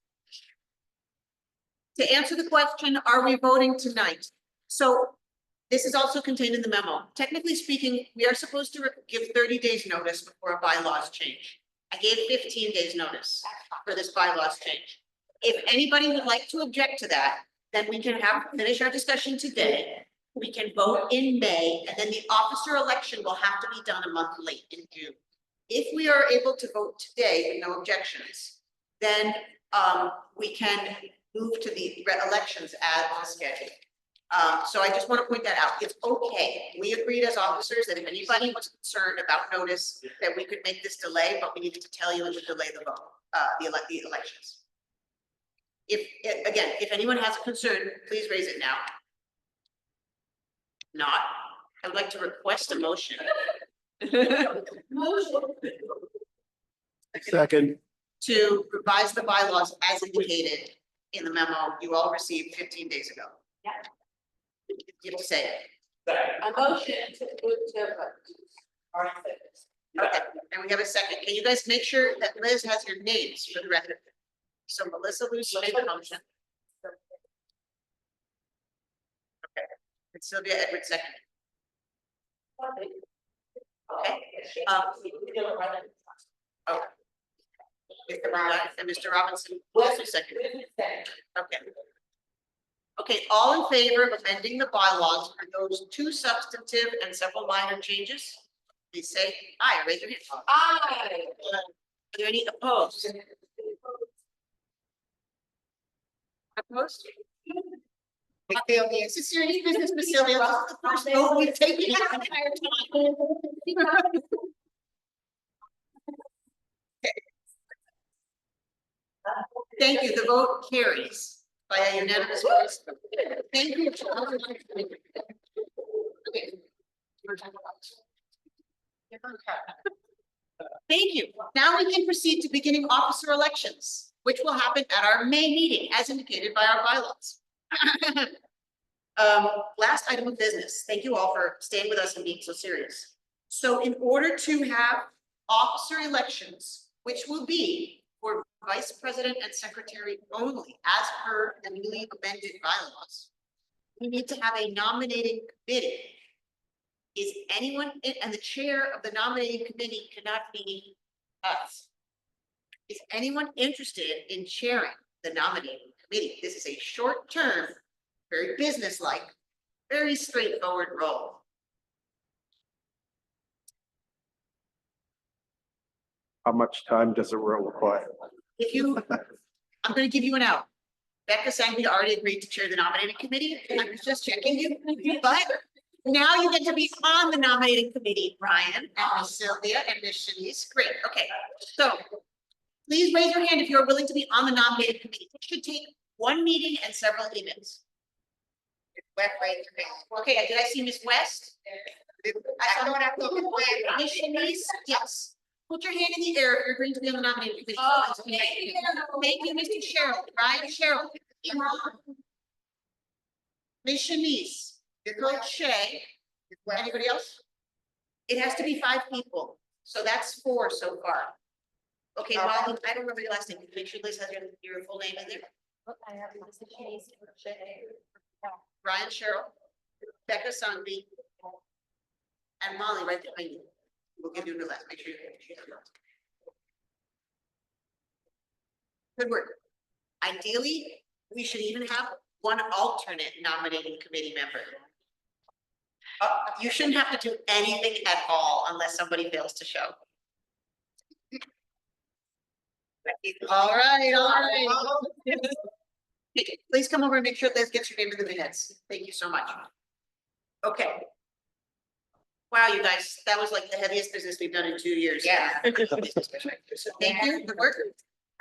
To answer the question, are we voting tonight? So this is also contained in the memo. Technically speaking, we are supposed to give 30 days notice before a bylaws change. I gave 15 days notice for this bylaws change. If anybody would like to object to that, then we can finish our discussion today. We can vote in May, and then the officer election will have to be done a month late in June. If we are able to vote today with no objections, then we can move to the elections as scheduled. So I just want to point that out. It's okay. We agreed as officers that if anybody was concerned about notice, that we could make this delay, but we needed to tell you and to delay the vote, the elections. If anyone has a concern, please raise it now. Not, I would like to request a motion. Second. To revise the bylaws as indicated in the memo you all received 15 days ago. Yeah. You have to say it. A motion to move to vote. Okay, and we have a second. Can you guys make sure that Liz has your names for the record? So Melissa Luce made the motion. Okay, and Sylvia Edwards second. Okay. Okay. Mr. Barnard and Mr. Robinson also second. Okay. Okay, all in favor of amending the bylaws for those 2 substantive and several minor changes? Please say aye, raise your hand. Aye. Are there any opposed? Opposed? Is there any business, Ms. Sylvia? This is the first vote we've taken in the entire time. Thank you. The vote carries by a unanimous vote. Thank you. Okay. Thank you. Now we can proceed to beginning officer elections, which will happen at our May meeting as indicated by our bylaws. Last item of business. Thank you all for staying with us and being so serious. So in order to have officer elections, which will be for vice president and secretary only, as per the newly amended bylaws, we need to have a nominating committee Is anyone, and the chair of the nominating committee cannot be us. Is anyone interested in chairing the nominating committee? This is a short-term, very businesslike, very straightforward role. How much time does a role require? If you, I'm gonna give you an out. Becca Sangley already agreed to chair the nominating committee. I was just checking you, but now you get to be on the nominating committee, Ryan, and Miss Sylvia and Miss Shanice. Great, okay. So please raise your hand if you're willing to be on the nominating committee. It should take one meeting and several emails. West, raise your hand. Okay, did I see Miss West? I thought Miss West. Miss Shanice, yes. Put your hand in the air if you're agreeing to be on the nominating committee. Oh, Thank you, Mr. Cheryl, Ryan Cheryl. Miss Shanice, Coach Shay, anybody else? It has to be 5 people, so that's 4 so far. Okay, Molly, I don't remember your last name. Make sure Liz has your full name in there. I have Mr. Chase. Ryan Cheryl, Becca Sangbi, and Molly right behind you. We'll give you the last, make sure you. Good work. Ideally, we should even have one alternate nominating committee member. You shouldn't have to do anything at all unless somebody fails to show. All right. Please come over and make sure Liz gets your name in the minutes. Thank you so much. Okay. Wow, you guys, that was like the heaviest business we've done in 2 years. Yeah. Thank you, good work.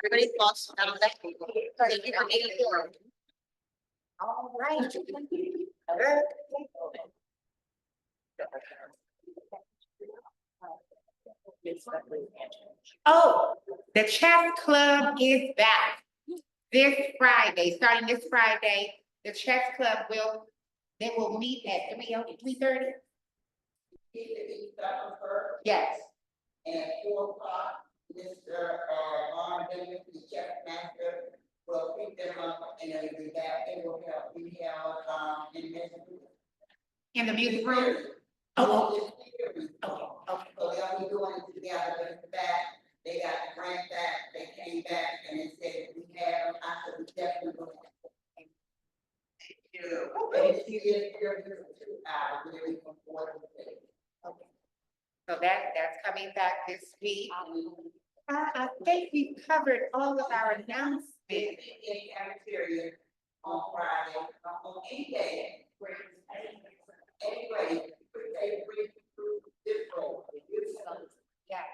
Everybody thoughts out of that. Thank you for making it through. All right. Oh, the chess club is back. This Friday, starting this Friday, the chess club they will meet at 3:30. Yes. And at 4 o'clock, Mr. Barnard, the chef master, will pick them up and they'll be back, they will be held, In the music room? Oh. Okay. So they'll be doing it together, but in fact, they got the grant back, they came back and they said, we have, them. I said, we definitely will. And if you get here for 2 hours, really from 4 to 6. So that's coming back this week. I think we've covered all of our announcements. In the cafeteria on Friday, on any day. Anyway, they bring through this role. Yes.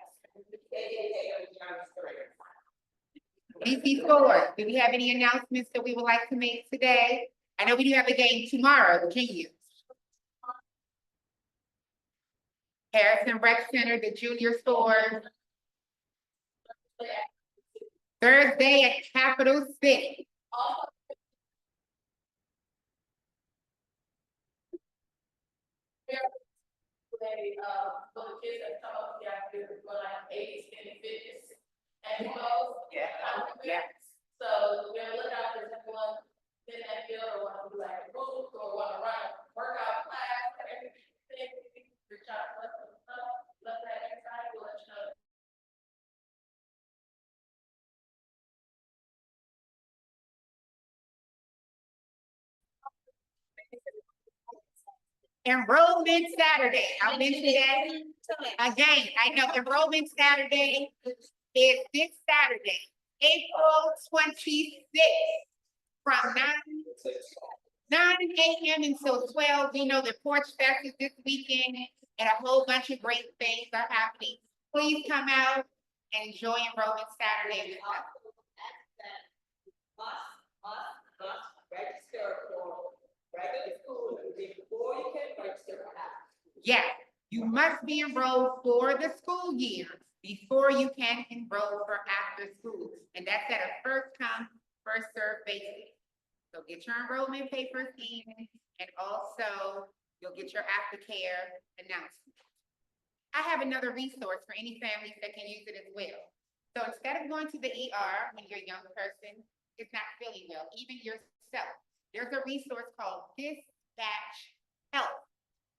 DC4, do we have any announcements that we would like to make today? I know we do have a game tomorrow, can you? Harrison Rec Center, the junior store. Thursday at Capitol City. For the kids that come up here, we're like 80s and fitness and clothes. Yeah. So we're gonna look out for someone in that field or want to do like a book or want to run a workout class, everything. Reach out, let them know, let that exercise, we'll let you know. Enrollment Saturday, I'll mention that again. I know enrollment Saturday is this Saturday, April 26th, from 9 a.m. until 12. We know the Porch Fest is this weekend and a whole bunch of great things are happening. Please come out and enjoy enrollment Saturday with us. Must register for regular school before you can register for after. Yeah, you must be enrolled for the school year before you can enroll for after school. And that's at a first come, first served basis. So get your enrollment papers in, and also you'll get your aftercare announcement. I have another resource for any families that can use it as well. So instead of going to the ER when you're a young person is not feeling well, even yourself, there's a resource called Dispatch Health.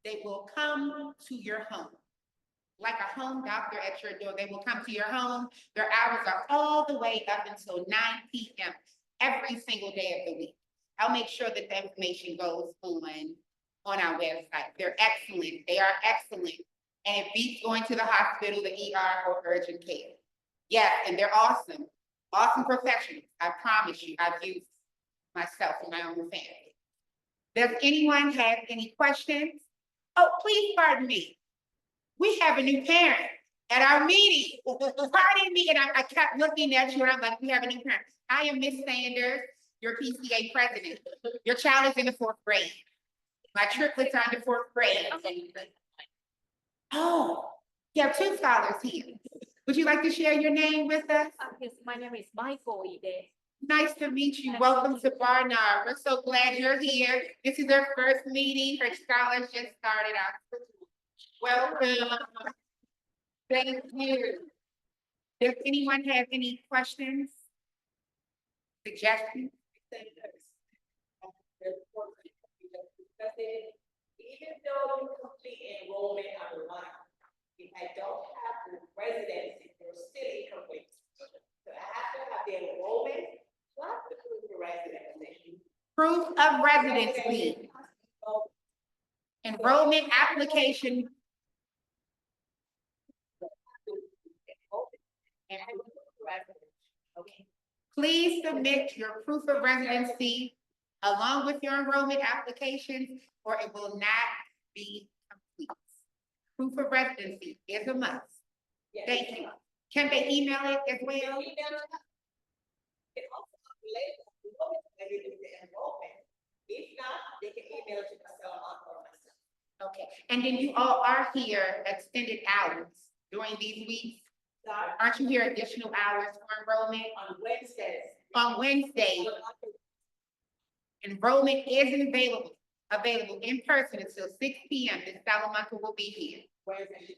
They will come to your home. Like a home doctor at your door, they will come to your home. Their hours are all the way up until 9 p.m. every single day of the week. I'll make sure that the information goes on our website. They're excellent. They are excellent. And it beats going to the hospital, the ER, or urgent care. Yes, and they're awesome. Awesome professionals. I promise you, I've used myself in my own family. Does anyone have any questions? Oh, please pardon me. We have a new parent at our meeting. Pardon me, and I kept looking at you and I'm like, we have a new parent. I am Miss Sanders, your PTA president. Your child is in the 4th grade. My triplets are in the 4th grade. Oh, you have 2 scholars here. Would you like to share your name with us? Yes, my name is Michael Ide. Nice to meet you. Welcome to Barnard. We're so glad you're here. This is her first meeting. Her scholars just started out. Welcome. Thank you. Does anyone have any questions? Suggestions? Even though you complete enrollment online, if I don't have the residency, you're still incomplete. So I have to have the enrollment plus the proof of residency. Proof of residency. Enrollment application. Okay. Please submit your proof of residency along with your enrollment application, or it will not be complete. Proof of residency is a must. Yes. Thank you. Can they email it as well? It also relates to the enrollment. If not, they can email it to myself or myself. Okay, and then you all are here extended hours during these weeks? Sorry, Aren't you here additional hours for enrollment? on Wednesdays. On Wednesday, enrollment is available in person until 6 p.m. Ms. Salamanca will be here. Wednesday.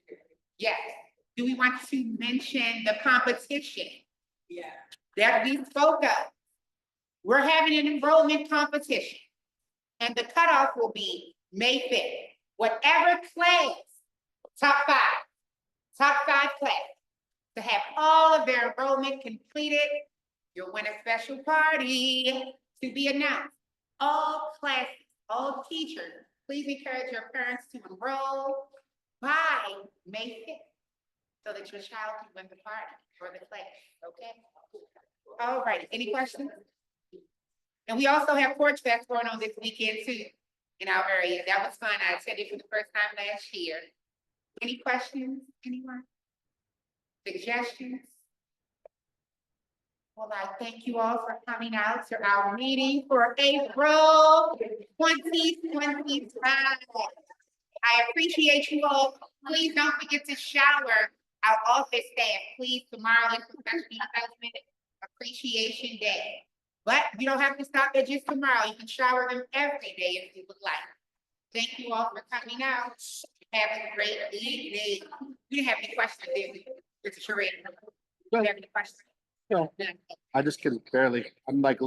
Yes. Do we want to mention the competition Yeah. that we spoke of? We're having an enrollment competition, and the cutoff will be May 5th. Whatever class, top five class, to have all of their enrollment completed, you'll win a special party to be announced. All classes, all teachers, please encourage your parents to enroll by May 5th so that your child can win the party or the class, okay? All right, any questions? And we also have Porch Fest going on this weekend too in our area. That was fun. I attended for the first time last year. Any questions, anyone? Suggestions? Well, I thank you all for coming out to our meeting for April 2025. I appreciate you all. Please don't forget to shower our office staff. Please, tomorrow is Professional Development Appreciation Day. But you don't have to stop at just tomorrow. You can shower them every day if you would like. Thank you all for coming out. Have a great evening. We didn't have any questions, did we? Mr. Sheree, do you have any questions? No. I just can barely, I'm like